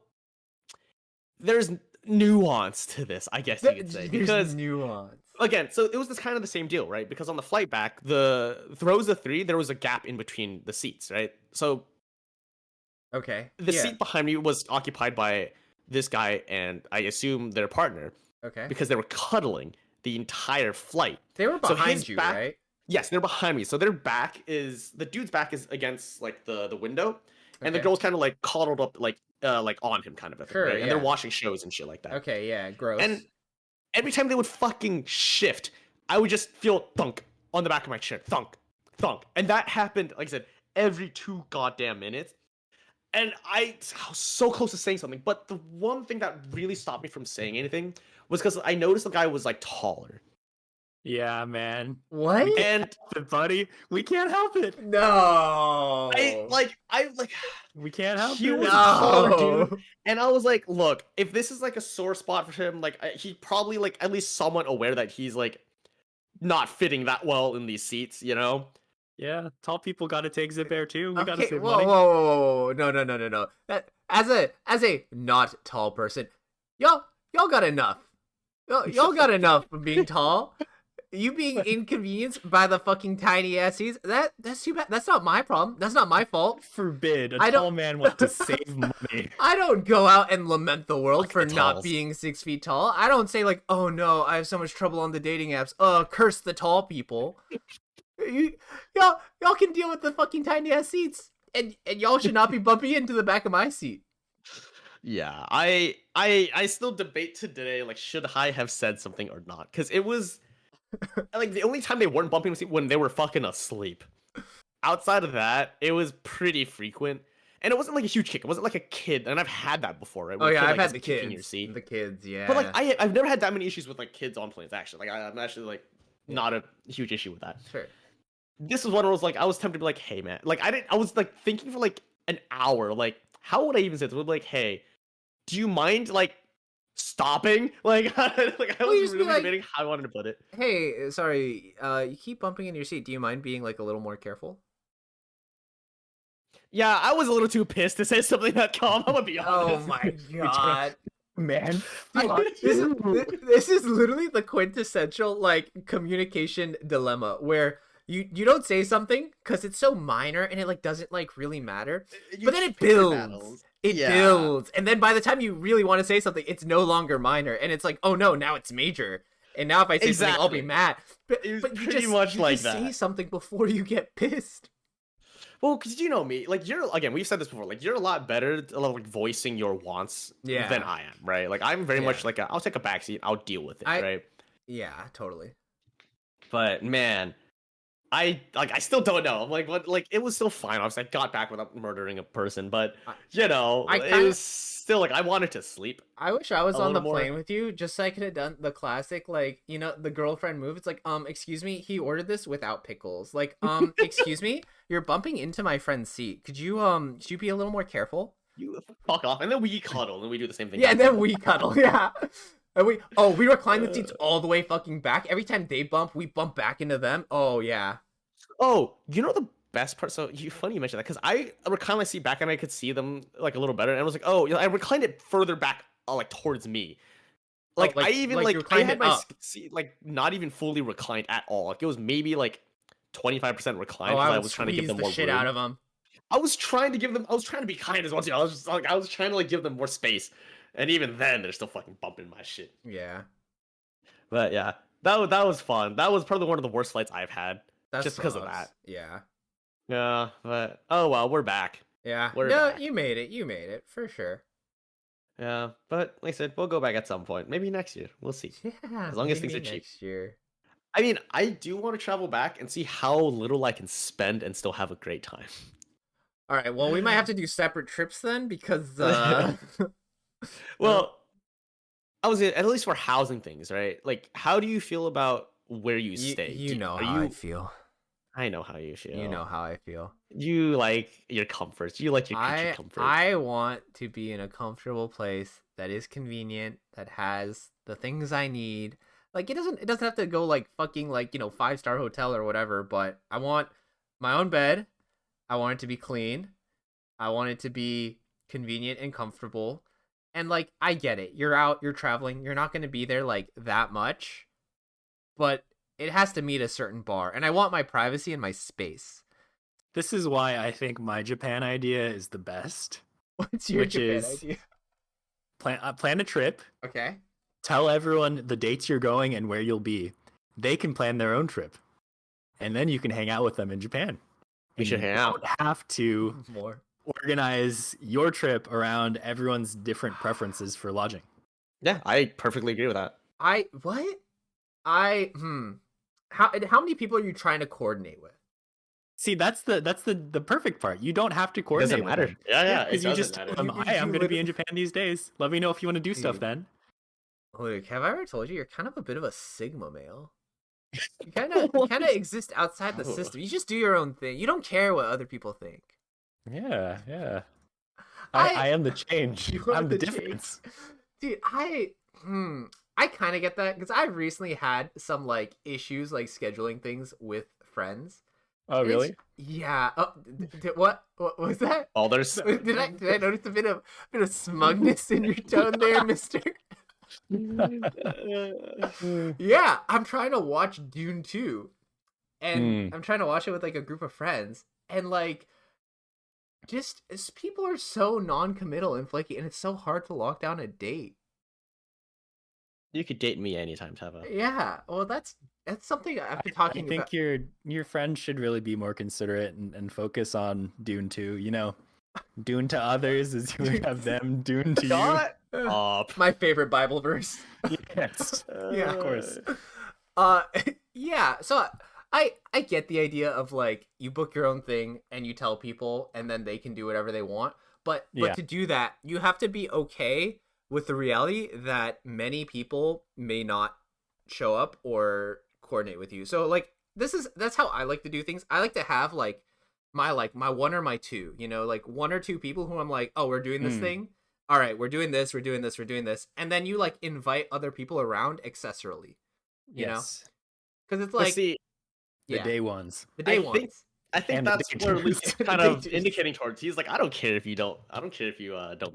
there's nuance to this, I guess you could say, There's because nuance. again, so it was this kind of the same deal, right? Because on the flight back, the throws of 3, there was a gap in between the seats, right? So Okay. the yeah. seat behind me was occupied by this guy and I assume their partner Okay. because they were cuddling the entire flight. They were so behind his you, back- right? Yes, they're behind me. So their back is the dude's back is against like the window, and the Okay. girl's kind of like coddled up like on him kind of a thing, Sure, right? And they're yeah. watching shows and shit like that. Okay, yeah, gross. And every time they would fucking shift, I would just feel thunk on the back of my chair, thunk, thunk, and that happened, like I said, every 2 goddamn minutes. And I was so close to saying something, but the one thing that really stopped me from saying anything was because I noticed the guy was like taller. Yeah, man. What? And Buddy, we can't help it. No. I We can't help he it. was taller, dude. And I was like, look, if this is like a sore spot for him, like he probably like at least somewhat aware that he's like not fitting that well in these seats, you know? Yeah, tall people got to take Zip Air too. We got to Okay, save whoa, money. whoa. No. That as a not tall person, y'all got enough. Y'all got enough of being tall. You being inconvenienced by the fucking tiny ass seats, that's too bad. That's not my problem. That's not my fault. Forbid a I don't- tall man wants to save money. I don't go out and lament the world Fuck for the not talls. being 6 feet tall. I don't say like, oh no, I have so much trouble on the dating apps. Curse the tall people. Y'all can deal with the fucking tiny ass seats, and y'all should not be bumping into the back of my seat. Yeah, I still debate today, like, should I have said something or not? Because it was like the only time they weren't bumping was when they were fucking asleep. Outside of that, it was pretty frequent. And it wasn't like a huge kick. It wasn't like a kid, and I've had that before, right? Oh Where a yeah, kid, I've like, had is the kicking kids. your seat. The kids, yeah. But like I've never had that many issues with like kids on planes. Actually, like I'm actually like not a huge issue with that. Sure. This is one where I was like, I was tempted to be like, hey man, like I was like thinking for like an hour, like how would I even say this? Would like, hey, do you mind like stopping? Like, like I Well, you was just be really like- debating how I wanted to put it. Hey, sorry. You keep bumping into your seat. Do you mind being like a little more careful? Yeah, I was a little too pissed to say something that calm. I'm gonna be Oh honest. my god. Man, This is literally the quintessential like communication dilemma where you don't say something because it's so minor and it like doesn't like really matter, but then it pick your builds. battles. It Yeah. builds, and then by the time you really want to say something, it's no longer minor, and it's like, oh no, now it's major. And now if I say something, I'll be Exactly. mad. But, It was but you pretty just, much you like just say that. something before you get pissed. Well, because you know me, like you're again, we've said this before, like you're a lot better at like voicing your wants Yeah. than I am, right? Like I'm very much Yeah. like I'll take a backseat, I'll deal with it, I- right? Yeah, totally. But man, I still don't know. I'm like, what? Like it was still fine. Obviously, I got back without murdering a person, but you know, I it kinda- was still like I wanted to sleep. I wish I was A on the little more. plane with you, just so I could have done the classic, like, you know, the girlfriend move. It's like, excuse me, he ordered this without pickles. Like, excuse me, you're bumping into my friend's seat. Could you be a little more careful? You fuck off, and then we cuddle, and we do the same thing. Yeah, and then we cuddle, yeah. And we recline the seats all the way fucking back. Every time they bump, we bump back into them. Oh, yeah. Oh, you know the best part? So funny you mentioned that because I reclined my seat back and I could see them like a little better, and I was like, oh, you know, I reclined it further back, like towards me. Like, like- I even like like, you I reclined had it my up. seat like not even fully reclined at all. Like it was maybe like 25% reclined Oh, because I I would was trying to give squeeze them the more shit room. out of them. I was trying to be kind as well. Too. I was just like I was trying to like give them more space, and even then they're still fucking bumping my shit. Yeah. But yeah, that was fun. That was probably one of the worst flights I've had. That Just because of sucks. that. Yeah. Yeah, but oh well, we're back. Yeah. We're No, back. you made it. You made it for sure. Yeah, but like I said, we'll go back at some point. Maybe next year. We'll see. Yeah. As long as things Maybe are cheap. next year. I mean, I do want to travel back and see how little I can spend and still have a great time. All right. Well, we might have to do separate trips then because Well, I was at least for housing things, right? Like, how do you feel about where you stay? you know Are how I you? feel. I know how you feel. You know how I feel. You like your comforts. You like your creature comforts. I want to be in a comfortable place that is convenient, that has the things I need. Like it doesn't have to go like fucking like, 5-star hotel or whatever, but I want my own bed. I want it to be clean. I want it to be convenient and comfortable. And like I get it. You're out, you're traveling, you're not going to be there like that much. But it has to meet a certain bar, and I want my privacy and my space. This is why I think my Japan idea is the best. What's your Which Japan is- idea? Plan a trip. Okay. Tell everyone the dates you're going and where you'll be. They can plan their own trip, and then you can hang out with them in Japan. We And should you hang out. don't have to More. organize your trip around everyone's different preferences for lodging. Yeah, I perfectly agree with that. How many people are you trying to coordinate with? See, that's the perfect part. You don't have to It coordinate doesn't with matter. them. Yeah, Because you just matter. tell them, "Hey, I'm going to be in Japan these days. Let me know if you want to do stuff Dude. then." Luke, have I ever told you you're kind of a bit of a Sigma male? You kind of exist outside the Oh. system. You just do your own thing. You don't care what other people think. Yeah. I- I am the change. You are I'm the the change. difference. Dude, I kind of get that because I've recently had some like issues like scheduling things with friends. Oh, And really? yeah. Oh, what was that? Oh, there's Did I notice a bit of smugness in your tone there, Mister? Yeah, I'm trying to watch Dune 2, and I'm trying to watch it with like a group of friends, and like, people are so non-committal and flaky, and it's so hard to lock down a date. You could date me anytime, Teva. Yeah, well, that's something I've been I talking think about. your friends should really be more considerate and focus on Dune 2. Dune to others is you have them Dune to you. Shut up. My favorite Bible verse. Yes. Yeah, of course. Yeah, so I get the idea of like you book your own thing and you tell people and then they can do whatever they want, but Yeah. to do that you have to be okay with the reality that many people may not show up or coordinate with you. So like that's how I like to do things. I like to have like my one or my two, like one or two people who I'm like, oh, we're doing this thing. All right, we're doing this, and then you like invite other people around accessorily, you know? Yes. Because it's But like see, The yeah, day ones. the day I ones. think- I think And the that's where Luke is The kind of date indicating towards. He's like, I don't care if you don't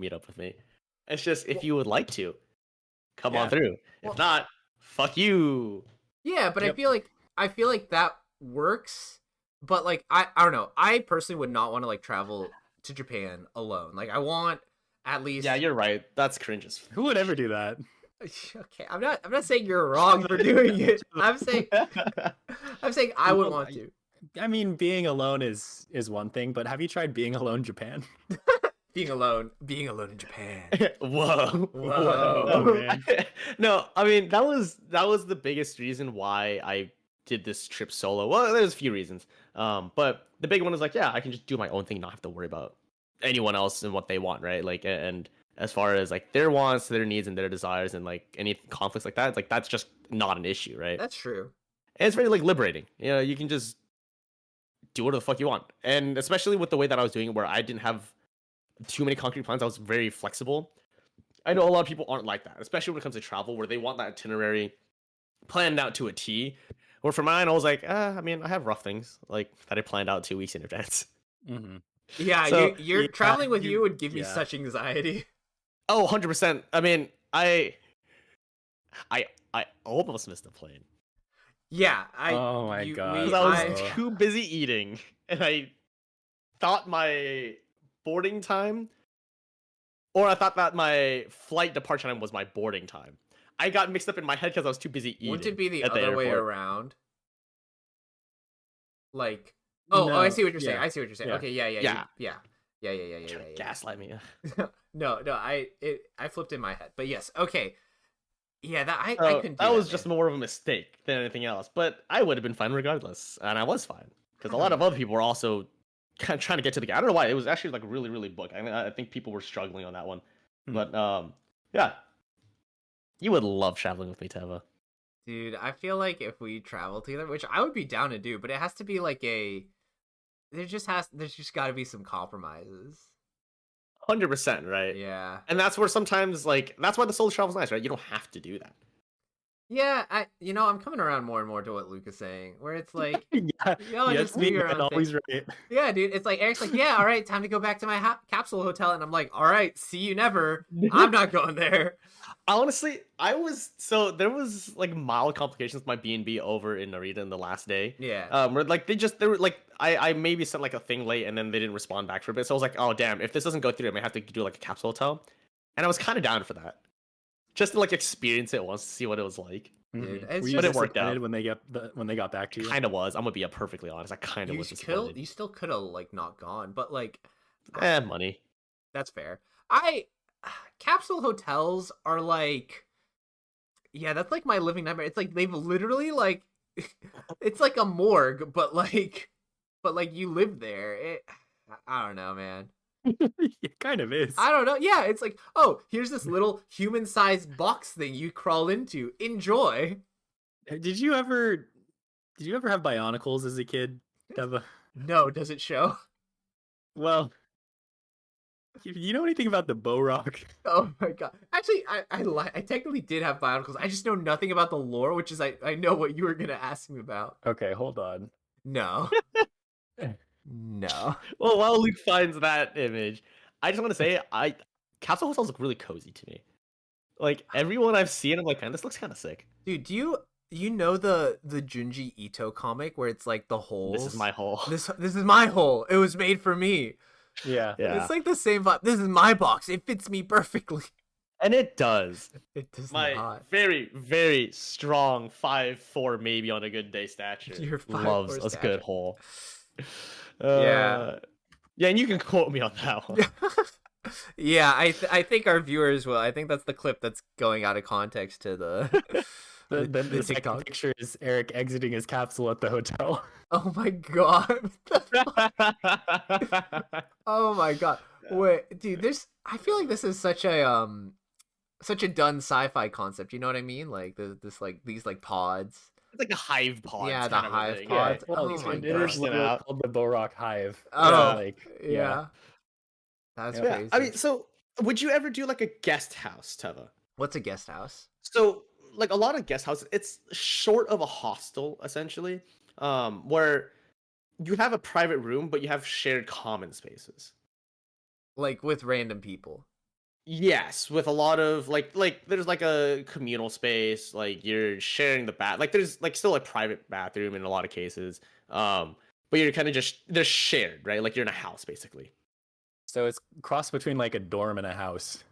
meet up with me. It's just if you would like to, come on Yeah. through. Well- If not, fuck you. Yeah, but Yep. I feel like that works. But like I don't know. I personally would not want to like travel to Japan alone. Like I want at least Yeah, you're right. That's cringe as Who would ever do that? Okay, I'm not saying you're wrong for doing it. I'm saying I would want to. I mean, being alone is one thing, but have you tried being alone in Japan? Being alone in Japan. Whoa. Whoa. Oh, man. No, I mean that was the biggest reason why I did this trip solo. Well, there's a few reasons. But the big one is like, yeah, I can just do my own thing, not have to worry about anyone else and what they want, right? Like, and as far as like their wants, their needs, and their desires, and like any conflicts like that, it's like that's just not an issue, right? That's true. And it's very like liberating. You can just do whatever the fuck you want. And especially with the way that I was doing it, where I didn't have too many concrete plans, I was very flexible. I know a lot of people aren't like that, especially when it comes to travel, where they want that itinerary planned out to a T. Where for mine, I was like, I mean, I have rough things like that I planned out 2 weeks in advance. Mm-hmm. Yeah, So, you're yeah, traveling with you would give me yeah. such anxiety. Oh, 100%. I mean, I almost missed the plane. Yeah, Oh my God. Because I was too busy eating, and I thought my boarding time, or I thought that my flight departure time was my boarding time. I got mixed up in my head because I was too busy eating. Wouldn't it be the at other way airport. around? Like Oh, I No, see what you're saying. yeah, I see what you're saying. yeah. Okay, yeah, Yeah. yeah. Gaslight me. No, I flipped in my head, but yes, okay, yeah, that I So couldn't do that that, was just man. more of a mistake than anything else. But I would have been fine regardless, and I was fine because a lot Hmm. of other people were also kind of trying to get to the game. I don't know why. It was actually like really, really booked. I think people were struggling on that one. Hmm. But yeah, you would love traveling with me, Teva. Dude, I feel like if we travel together, which I would be down to do, but it has to be like there's just got to be some compromises. 100%, right? Yeah. And that's where sometimes like that's why the solo travel's nice, right? You don't have to do that. Yeah, I'm coming around more and more to what Luke is saying, where it's like, Yeah, y'all yes, just do me, your man, own thing. always right. Yeah, dude, it's like Eric's like, yeah, all right, time to go back to my capsule hotel, and I'm like, all right, see you never. I'm not going there. Honestly, there was like mild complications with my B&B over in Narita in the last day. Yeah. Where like they were like I maybe sent like a thing late and then they didn't respond back for a bit. So I was like, oh damn, if this doesn't go through, I may have to do like a capsule hotel. And I was kind of down for that. Just to like experience it once to see what it was like. Dude, Mhm. it's Were you But it worked disappointed out. when they got back to you? Kind of was. I'm gonna be perfectly honest. I kind of was disappointed. You still could have like not gone, but like, Money. that's fair. Capsule hotels are like, yeah, that's like my living nightmare. It's like they've literally like, it's like a morgue, but like you live there. I don't know, man. It kind of is. I don't know. Yeah, it's like, oh, here's this little human-sized box thing you crawl into. Enjoy. Did you ever have bionicles as a kid, Deva? No, does it show? Well, you know anything about the Bow Rock? Oh my god. Actually, I technically did have bionicles. I just know nothing about the lore, which is I know what you were gonna ask me about. Okay, hold on. No. No. Well, while Luke finds that image, I just want to say capsule hotels look really cozy to me. Like everyone I've seen, I'm like, man, this looks kind of sick. Dude, do you know the Junji Ito comic where it's like the holes? This is my hole. This is my hole. It was made for me. Yeah. Yeah, It's like the same vibe. This is my box. It fits me perfectly. and it does. It does My not. very, very strong 5'4", maybe on a good day stature. Your 5'4" loves a stature. good hole. Yeah. Yeah, and you can quote me on that one. Yeah, I think our viewers will. I think that's the clip that's going out of context to the The second TikTok. picture is Eric exiting his capsule at the hotel. Oh my god. Oh my god. Wait, dude, I feel like this is such a done sci-fi concept. You know what I mean? Like these like pods. It's like a hive pod. Yeah, the kind of a hive thing. pods. Well, Oh it my is God. literally called the Bow Rock Hive. Oh, like yeah. That's Yeah. crazy. I mean, so would you ever do like a guest house, Teva? What's a guest house? So, like a lot of guest houses, it's short of a hostel essentially, where you have a private room, but you have shared common spaces. Like with random people. Yes, with a lot of like there's like a communal space, like you're sharing the bath, like there's like still a private bathroom in a lot of cases, but you're kind of just they're shared, right? Like you're in a house basically. So it's cross between like a dorm and a house.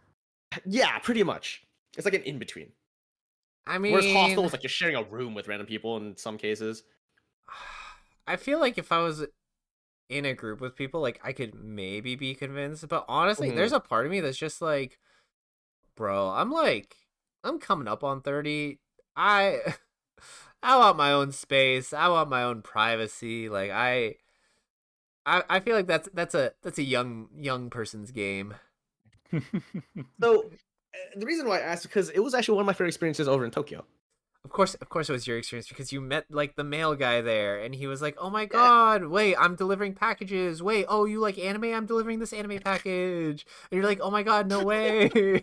Yeah, pretty much. It's like an in between. I mean, Whereas hostel is like you're sharing a room with random people in some cases. I feel like if I was in a group with people, like I could maybe be convinced, but honestly, Mhm. there's a part of me that's just like, bro, I'm coming up on 30. I I want my own space. I want my own privacy. Like I feel like that's a young person's game. So the reason why I asked is because it was actually one of my favorite experiences over in Tokyo. Of course it was your experience because you met like the mail guy there, and he was like, "Oh my god, wait, I'm delivering packages. Wait, oh, you like anime? I'm delivering this anime package." And you're like, "Oh my god, no way!"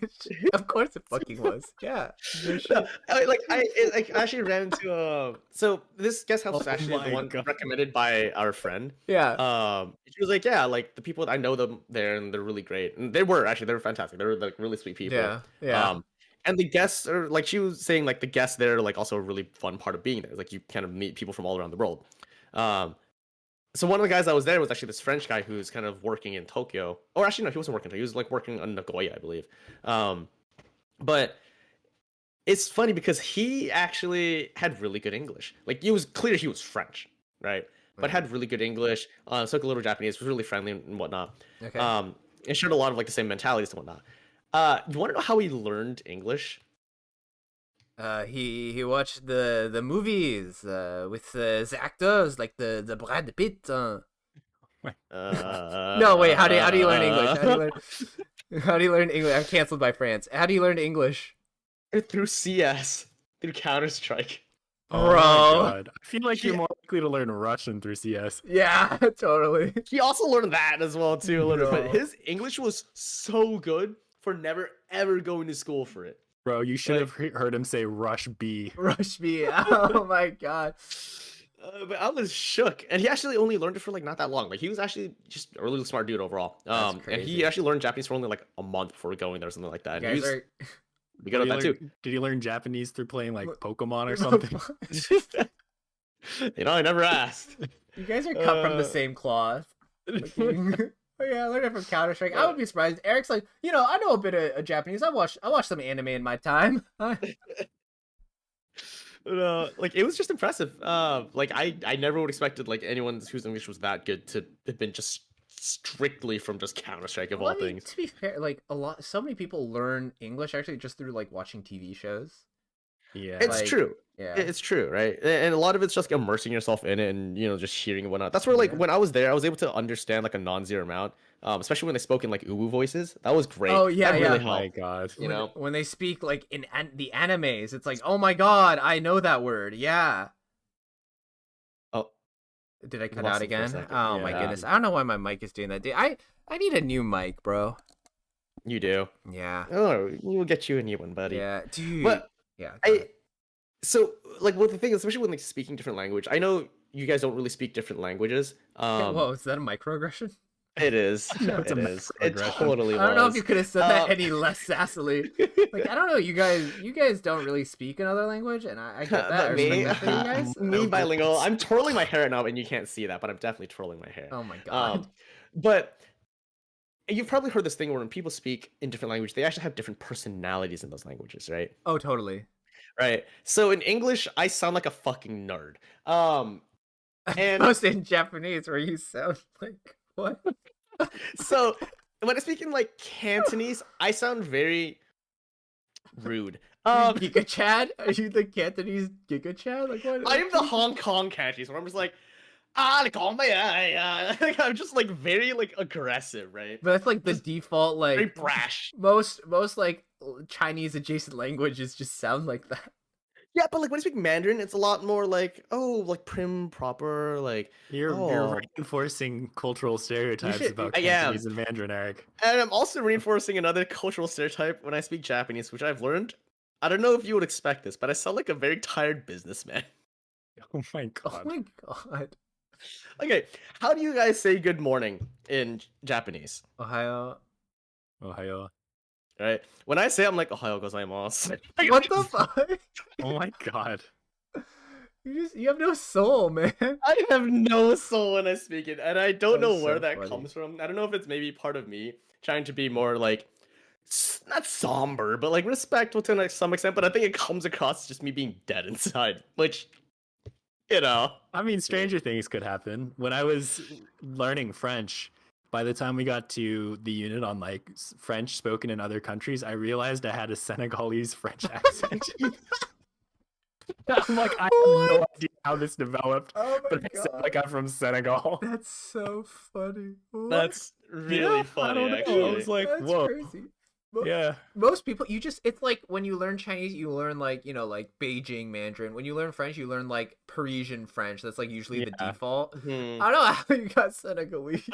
Of course it fucking was. Yeah. No shit. No, I actually ran into so this guest house was Oh actually the my one God. recommended by our friend. Yeah. She was like, yeah, like the people I know them there and they're really great, and they were fantastic. They were like really sweet people. Yeah. Yeah. And the guests are like she was saying like the guests there are like also a really fun part of being there. Like you kind of meet people from all around the world. So one of the guys that was there was actually this French guy who's kind of working in Tokyo. Or actually no, he wasn't working. He was like working on Nagoya, I believe. But it's funny because he actually had really good English. Like it was clear he was French, right? but had really good English. Spoke a little Japanese, was really friendly and whatnot. Okay. And shared a lot of like the same mentalities and whatnot. You want to know how he learned English? He watched the movies with the actors like the Brad Pitt. No, wait. How do you learn English? How do you learn English? I'm canceled by France. How do you learn English? Through CS, through Counter Strike. Oh my Bro. God. I feel like you're Yeah. more likely to learn Russian through CS. Yeah, totally. He also learned that as well too a little bit. No. His English was so good for never ever going to school for it. Bro, you should have heard him say Rush B. Rush me. Oh my god. But I was shook, and he actually only learned it for like not that long. Like he was actually just a really smart dude overall. That's And crazy. he actually learned Japanese for only like a month before going there, or something like that. You And he guys was are we good at that too. Did he learn Japanese through playing like Pokemon or something? You know, I never asked. You guys are cut from the Uh, same cloth. Like, oh yeah, I learned it from Counter Strike. I would be surprised. Eric's like, I know a bit of Japanese. I watched some anime in my time. Like it was just impressive. Like I never would expected like anyone whose English was that good to have been just strictly from just Counter Strike of Well, all I mean, things. to be fair, like so many people learn English actually just through like watching TV shows. Yeah. It's like, true. Yeah. It's true, right? And a lot of it's just immersing yourself in it and just hearing and whatnot. That's where like Yeah. when I was there, I was able to understand like a non-zero amount. Especially when they spoke in like Uwu voices. That was great. Oh, yeah, that yeah. really Oh my helped. God. You know? When they speak like in the animes, it's like, oh my god, I know that word. Yeah. Oh, Did I cut lost out it for a again? second. Oh my Yeah. goodness. I don't know why my mic is doing that. I need a new mic, bro. you do. Yeah. Oh, we'll get you a new one, buddy. Yeah, dude. But yeah. Go ahead. so like what the thing is, especially when like speaking different language. I know you guys don't really speak different languages. Whoa, is that a microaggression? It is. No, it's it a is. It microaggression. totally I don't know if was. you could have said that Uh, any less sassily. Like, I don't know, you guys don't really speak another language, and I get that. I But me, respect that for you guys. me bilingual. I'm twirling my hair right now, and you can't see that, but I'm definitely twirling my hair. Oh my god. But you've probably heard this thing where when people speak in different languages, they actually have different personalities in those languages, right? Oh, totally. Right. So in English, I sound like a fucking nerd. And Most in Japanese, where you sound like what? so when I speak in like Cantonese, I sound very rude. Giga Chad? Are you the Cantonese Giga Chad? Like what? I am the Hong Kong Cantonese, where I'm just like, like, I'm just like very like aggressive, right? But that's like the default, Very like brash. most like Chinese adjacent languages just sound like that. Yeah, but like when I speak Mandarin, it's a lot more like, oh, like prim, proper, like. You're Oh. reinforcing cultural stereotypes should- about I am. Cantonese and Mandarin, Eric. And I'm also reinforcing another cultural stereotype when I speak Japanese, which I've learned. I don't know if you would expect this, but I sound like a very tired businessman. Oh my Oh God. my god. Okay, how do you guys say good morning in Japanese? Ohio. Ohio. Right? When I say it, I'm like, Ohayou gozaimasu. What the fuck? Oh my God. You have no soul, man. I have no soul when I speak it, and I don't know That's where so that funny. comes from. I don't know if it's maybe part of me trying to be more like, not somber, but like respectful to like some extent. But I think it comes across as just me being dead inside, which, I mean, stranger things could happen. When I was learning French, by the time we got to the unit on like French spoken in other countries, I realized I had a Senegalese French accent. I'm like, I have no idea how this developed, Oh but I sound like I'm from Senegal. That's so funny. What? that's really Yeah, I funny. don't know. Actually, I was like, That's whoa. crazy. Mo- Yeah. Most people, it's like when you learn Chinese, you learn like, like Beijing Mandarin. When you learn French, you learn like Parisian French. That's like usually the Yeah. default. Mhm. I don't know how you got Senegalese.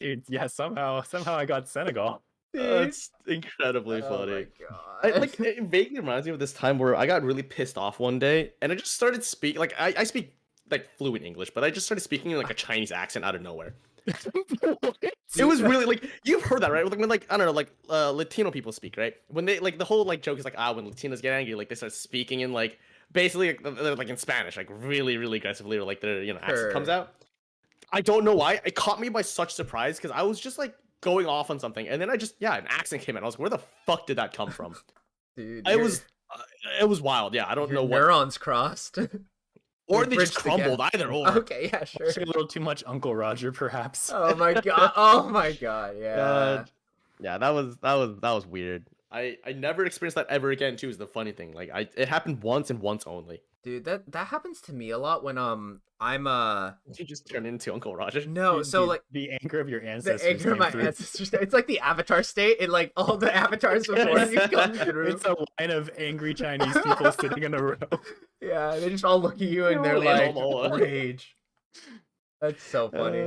Dude, yeah, somehow I got Senegal. Dude. That's incredibly Oh funny. my god. Like it vaguely reminds me of this time where I got really pissed off one day, and I just started speak like I speak like fluent English, but I just started speaking in like a Chinese accent out of nowhere. It was really like you've heard that, right? Like when like I don't know, like Latino people speak, right? When they like the whole like joke is like when Latinos get angry, like they start speaking in like basically they're, like in Spanish, like really really aggressively, or like their accent comes Sure. out. I don't know why it caught me by such surprise because I was just like going off on something, and then I just an accent came in. I was like, where the fuck did that come from? Dude, It was wild. Yeah, I don't your know what. neurons crossed. or they just bridged the gap. crumbled. Either or. Okay, yeah, sure. Say a little too much Uncle Roger, perhaps. Oh my god. Oh my god. Yeah. Yeah, that was weird. I never experienced that ever again too. Is the funny thing. Like it happened once and once only. Dude, that happens to me a lot when I'm You just turn into Uncle Roger. no, so the, like the anger of your the ancestors. anger of came my through. ancestors. It's like the Avatar state, and like all the avatars before you come through. It's a line of angry Chinese people sitting in a row. Yeah, they just all look at you and they're like rage. That's so funny.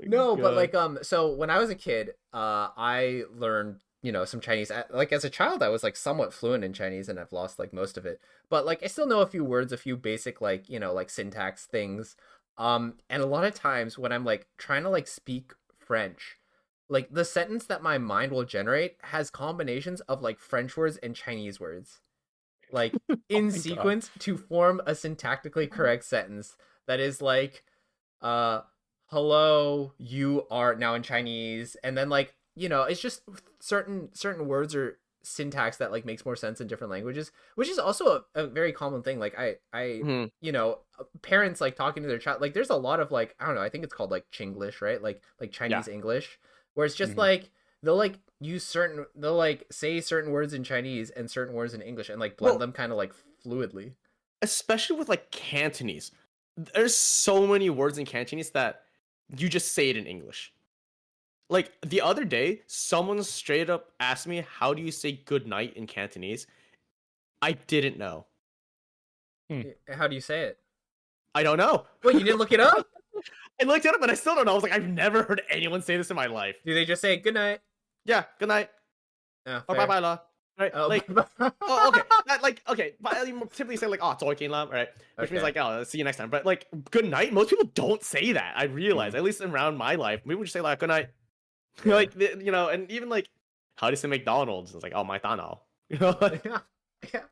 No, but like so when I was a kid, I learned, you know, some Chinese. Like as a child I was like somewhat fluent in Chinese, and I've lost like most of it. But like I still know a few words, a few basic like, you know, like syntax things. And a lot of times when I'm like trying to like speak French, like the sentence that my mind will generate has combinations of like French words and Chinese words, like in my sequence to form a syntactically correct sentence that is like hello, you are, now in Chinese, and then like, you know, it's just certain words or syntax that like makes more sense in different languages, which is also a very common thing. Like Mhm. you know, parents like talking to their child, like there's a lot of like, I don't know, I think it's called like Chinglish, right? Like Chinese English, where it's just Mhm. like they'll like they'll like say certain words in Chinese and certain words in English and like blend Well, them kind of like fluidly. especially with like Cantonese. There's so many words in Cantonese that you just say it in English. Like the other day, someone straight up asked me, "How do you say good night in Cantonese?" I didn't know. How do you say it? I don't know. Wait, you didn't look it up? I looked it up and I still don't know. I was like, I've never heard anyone say this in my life. Do they just say good night? Yeah, good night. Oh, Or fair. bye bye la. Right? Oh, Like, oh, okay. That, like, okay. But you typically say like, oh, "Zoikin la," right? Which means Okay. like, oh, see you next time. But like, good night. Most people don't say that. I realize, at least around my life, we would just say like, good night. Yeah. Like, you know, and even like, how do you say McDonald's? It's like, oh, my Donald. You know, like, Yeah. Yeah.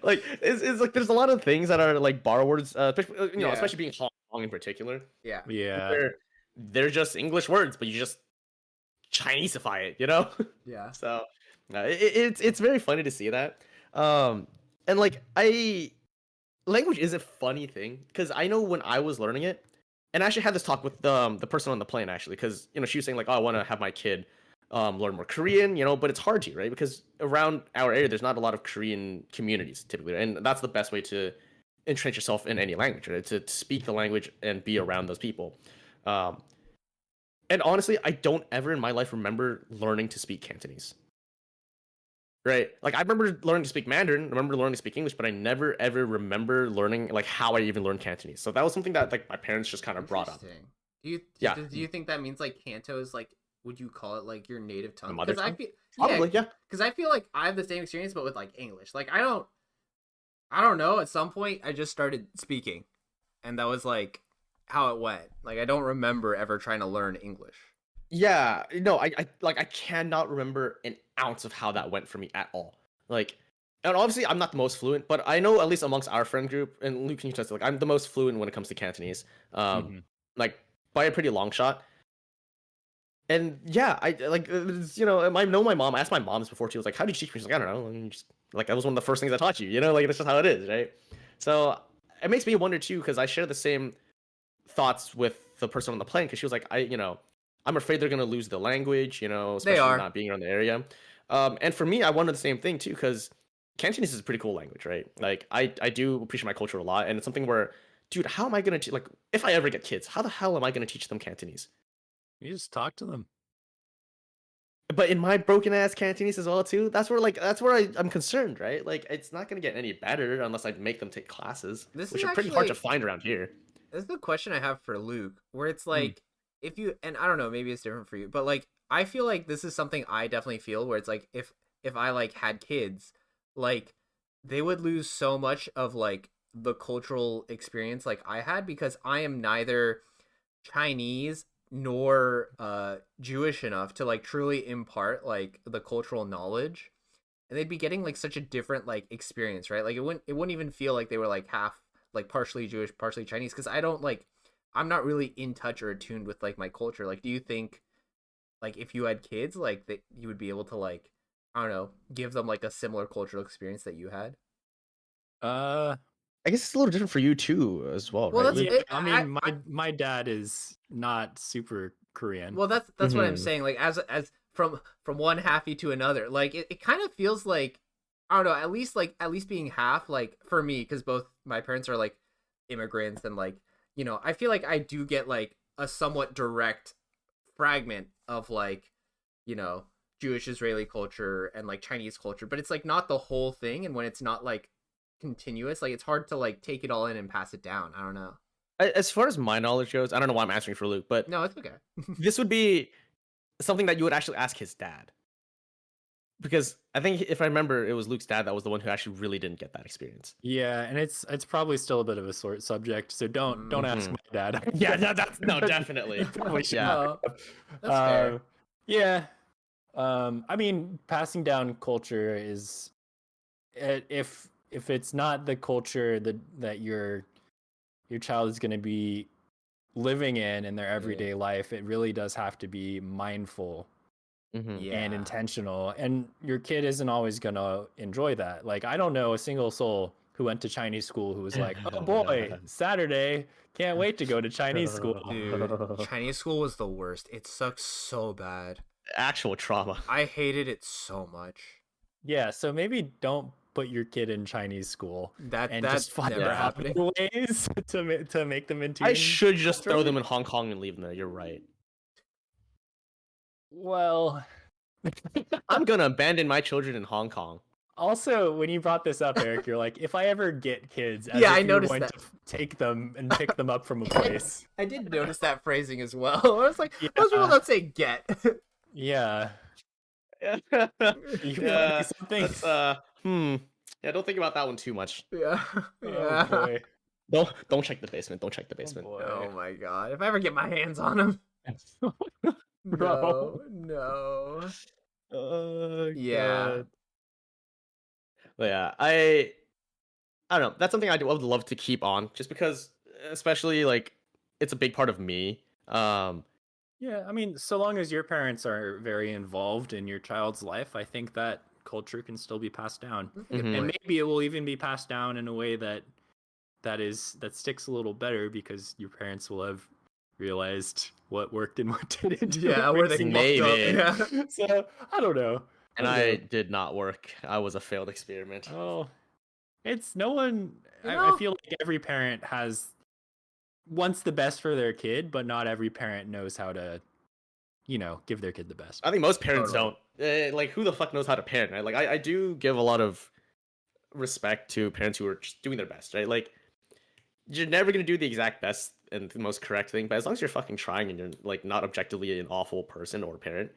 like it's like there's a lot of things that are like bar words, especially you know, Yeah. especially being Hong Kong in particular. Yeah. Yeah. They're just English words, but you just Chineseify it, you know. Yeah. So it's very funny to see that. And like language is a funny thing because I know when I was learning it, and I actually had this talk with the person on the plane actually, because you know she was saying like, oh, I want to have my kid learn more Korean, you know, but it's hard to, right? Because around our area there's not a lot of Korean communities typically, and that's the best way to entrench yourself in any language, right? To speak the language and be around those people. Um, and honestly, I don't ever in my life remember learning to speak Cantonese. Right? Like I remember learning to speak Mandarin, I remember learning to speak English, but I never ever remember learning like how I even learned Cantonese. So that was something that like my parents just kind of brought up. Interesting. Do you think that means like Canto is like, would you call it like your native tongue? mother Because I tongue? feel Probably, yeah. because I feel like I have the same experience but with like English. Like I don't know, at some point I just started speaking and that was like how it went. Like I don't remember ever trying to learn English. Yeah, no, I like I cannot remember an ounce of how that went for me at all. Like, and obviously I'm not the most fluent, but I know at least amongst our friend group, and Luke can you test it, like I'm the most fluent when it comes to Cantonese, like by a pretty long shot. And yeah, I like you know I know my mom. I asked my mom this before. She was like, "How did you teach me?" She's like, "I don't know." And just like that was one of the first things I taught you. You know, like that's just how it is, right? So it makes me wonder too because I share the same thoughts with the person on the plane because she was like, you know, I'm afraid they're gonna lose the language, you know, They especially are. not being around the area. And for me, I wanted the same thing too because Cantonese is a pretty cool language, right? Like I do appreciate my culture a lot, and it's something where, dude, how am I gonna like if I ever get kids, how the hell am I gonna teach them Cantonese? You just talk to them. But in my broken ass Cantonese as well too, that's where I'm concerned, right? Like it's not gonna get any better unless I make them take classes, This which is are pretty hard to actually find around here. this is the question I have for Luke, where it's like, if you, and I don't know, maybe it's different for you, but like I feel like this is something I definitely feel where it's like if I like had kids, like they would lose so much of like the cultural experience like I had because I am neither Chinese nor Jewish enough to like truly impart like the cultural knowledge, and they'd be getting like such a different like experience, right? Like it wouldn't even feel like they were like half like partially Jewish, partially Chinese, because I'm not really in touch or attuned with like my culture. Like, do you think like if you had kids, like that you would be able to like, I don't know, give them like a similar cultural experience that you had? Uh, I guess it's a little different for you too, as well, Well, right? that's Luke? Yeah, it. I mean, my dad is not super Korean. Well, that's what I'm Mhm. saying. Like as from one halfy to another, like it kind of feels like I don't know. At least being half, like for me, because both my parents are like immigrants, and like I feel like I do get like a somewhat direct fragment of like you know Jewish Israeli culture and like Chinese culture, but it's like not the whole thing. And when it's not like continuous, like it's hard to like take it all in and pass it down. I don't know. As far as my knowledge goes, I don't know why I'm answering for Luke, but No, it's okay. this would be something that you would actually ask his dad. Because I think if I remember, it was Luke's dad that was the one who actually really didn't get that experience. Yeah, and it's probably still a bit of a sore subject, so don't ask Mhm. my dad. Yeah, that's no, definitely. Probably should Yeah. not. Oh, that's fair. Yeah. I mean, passing down culture is if it's not the culture that your child is going to be living in their everyday life, it really does have to be mindful Mhm. and intentional. And your kid isn't always going to enjoy that. Like, I don't know a single soul who went to Chinese school who was like, oh boy, Saturday, can't wait to go to Chinese school. Dude, Chinese school was the worst. It sucks so bad. Actual trauma. I hated it so much. Yeah, so maybe don't put your kid in Chinese school and That's just find never out happening. other ways to make them into. I should just throw them in Hong Kong and leave them there. You're right. Well, I'm gonna abandon my children in Hong Kong. also when you brought this up, Eric, you're like, if I ever get kids, as Yeah, if I you're noticed going that. to take them and pick them up from a place. I did notice that phrasing as well. I was like, most people Yeah. don't say get. Yeah. Yeah, You feel something? that's Yeah, don't think about that one too much. Yeah. Oh boy. Don't check the basement. Don't check the basement. boy. Oh my god. If I ever get my hands on him. Bro. No. Oh, Yeah. God. But yeah, I don't know. That's something I would love to keep on, just because, especially like, it's a big part of me. Yeah, I mean, so long as your parents are very involved in your child's life, I think that culture can still be passed down. That's a good Mhm. And point. maybe it will even be passed down in a way that sticks a little better because your parents will have realized what worked and what didn't. Yeah, where they fucked Maybe. up. Yeah. So I don't know. And don't I know. did not work. I was a failed experiment. Oh, it's no one. You I know- feel like every parent wants the best for their kid, but not every parent knows how to, give their kid the best. I think most parents Totally. don't. Like, who the fuck knows how to parent, right? Like, I do give a lot of respect to parents who are just doing their best, right? Like, you're never gonna do the exact best and the most correct thing, but as long as you're fucking trying and you're like not objectively an awful person or parent,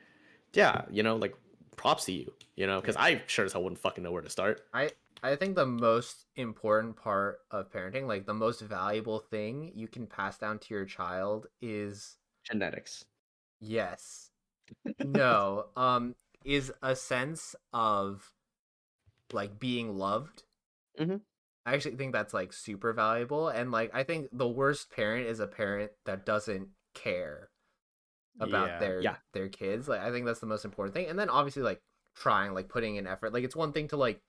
yeah, like props to you, because I sure as hell wouldn't fucking know where to start. I think the most important part of parenting, like the most valuable thing you can pass down to your child is Genetics. yes. No. Is a sense of like being loved. Mhm. I actually think that's like super valuable, and like I think the worst parent is a parent that doesn't care about Yeah. their kids. Like I think that's the most important thing. And then obviously like trying, like putting in effort. Like it's one thing to like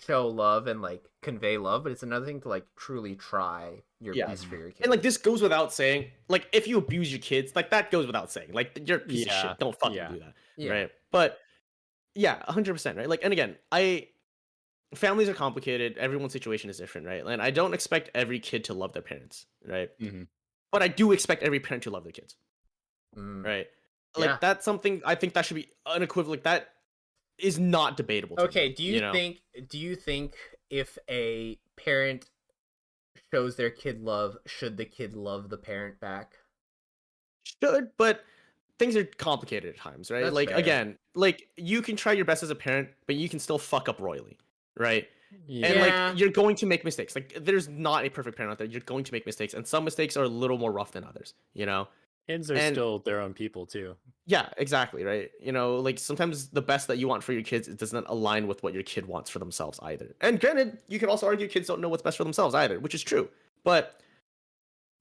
show love and like convey love, but it's another thing to like truly try your Yeah. best for your kids. And like this goes without saying. Like if you abuse your kids, like that goes without saying. Like you're a piece of Yeah. shit. Don't fucking Yeah. do that. Yeah. Right. But yeah, 100%. Right. Like, and again, families are complicated. Everyone's situation is different, right? And I don't expect every kid to love their parents, right? Mhm. But I do expect every parent to love their kids, Mm. right? Like Yeah. that's something I think that should be unequivocal. That is not debatable. To Okay, me, do you know? think if a parent shows their kid love, should the kid love the parent back? Should, but things are complicated at times, right? That's like fair. again, like you can try your best as a parent, but you can still fuck up royally, right? Yeah. And Yeah. like you're going to make mistakes. Like there's not a perfect parent out there. You're going to make mistakes, and some mistakes are a little more rough than others. Kids are and- still their own people too. Yeah, exactly, right? Like sometimes the best that you want for your kids, it doesn't align with what your kid wants for themselves either. And granted, you can also argue kids don't know what's best for themselves either, which is true. But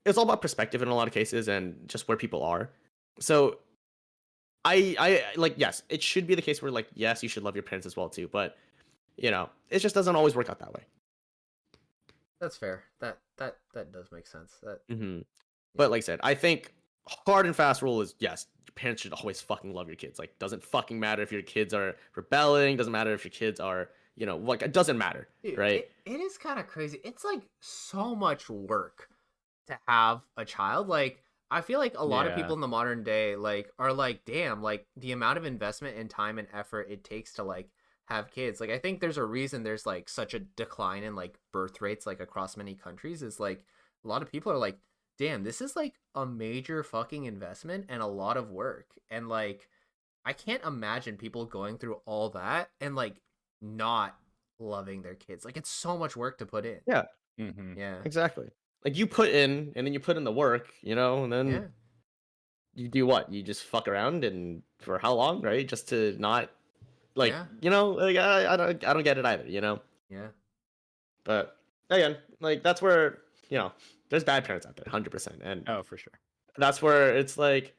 it's all about perspective in a lot of cases and just where people are. So I like, yes, it should be the case where like, yes, you should love your parents as well too, but it just doesn't always work out that way. That's fair. That does make sense. That But like I said, I think hard and fast rule is yes, your parents should always fucking love your kids. Like, doesn't fucking matter if your kids are rebelling. Doesn't matter if your kids are, like, it doesn't matter, Dude, right? it is kind of crazy. It's like so much work to have a child. Like I feel like a lot of Yeah. people in the modern day like are like, damn, like the amount of investment and time and effort it takes to like have kids. Like I think there's a reason there's like such a decline in like birth rates like across many countries is like a lot of people are like, damn, this is like a major fucking investment and a lot of work. And like I can't imagine people going through all that and like not loving their kids. Like it's so much work to put in. Yeah, Mm-hmm. Yeah. exactly. Like, you put in, and then you put in the work, and then Yeah. you do what? You just fuck around, and for how long, right? Just to not, like, Yeah. like, I don't get it either, Yeah. But again, like, that's where, there's bad parents out there, 100%, and Oh, for sure. that's where it's like,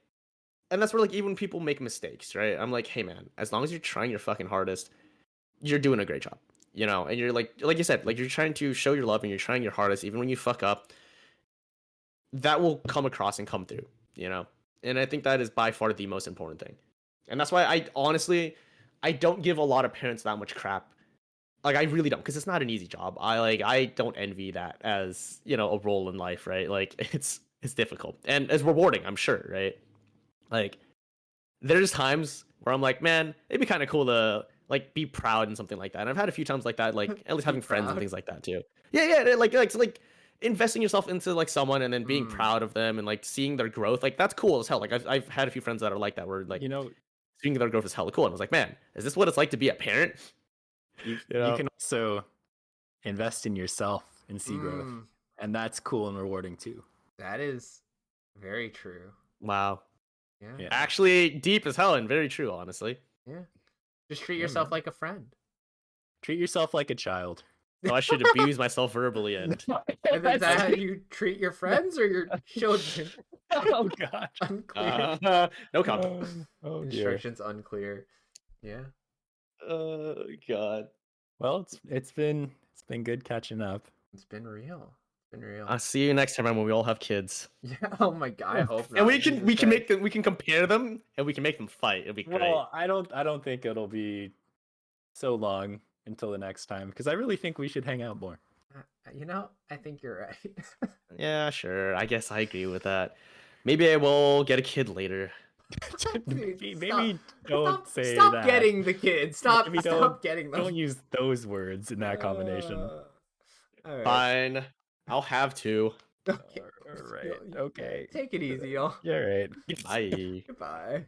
and that's where, like, even people make mistakes, right? I'm like, hey man, as long as you're trying your fucking hardest, you're doing a great job, and you're like you said, like, you're trying to show your love and you're trying your hardest, even when you fuck up, that will come across and come through, and I think that is by far the most important thing. And that's why I honestly, I don't give a lot of parents that much crap. Like, I really don't, because it's not an easy job. I don't envy that as, a role in life, right? Like, it's difficult and it's rewarding, I'm sure, right? Like, there's times where I'm like, man, it'd be kind of cool to like be proud and something like that. And I've had a few times like that, like at least Be having friends and proud. things like that too. Yeah, like investing yourself into like someone and then being Mm. proud of them and like seeing their growth, like that's cool as hell. Like, I've had a few friends that are like that, where like seeing their growth is hella cool. And I was like, man, is this what it's like to be a parent? You know? can also invest in yourself and see growth, Mm, and that's cool and rewarding too. that is very true. Wow. Yeah. Yeah. Actually, deep as hell and very true, honestly. Yeah. Just treat Yeah, yourself man. like a friend. Treat yourself like a child. So I should abuse myself verbally and And is that how you treat your friends or your children? Oh god. Unclear. no comment. Oh dear. Instructions unclear. Yeah. Oh god. Well, it's been good catching up. It's been real. It's been real. I'll see you next time when we all have kids. Yeah. Oh my god. I hope not. And we Jesus can Christ. make them, we can compare them and we can make them fight. It'll be great. Well, I don't think it'll be so long until the next time, because I really think we should hang out more. I think you're right. Yeah, sure. I guess I agree with that. Maybe I will get a kid later. Maybe don't say Stop that. getting the kids. Stop Maybe don't getting them. Don't use those words in that combination. All right. Fine. I'll have to. Okay. All right. Okay. Take it easy, y'all. Yeah, right. Bye. Goodbye.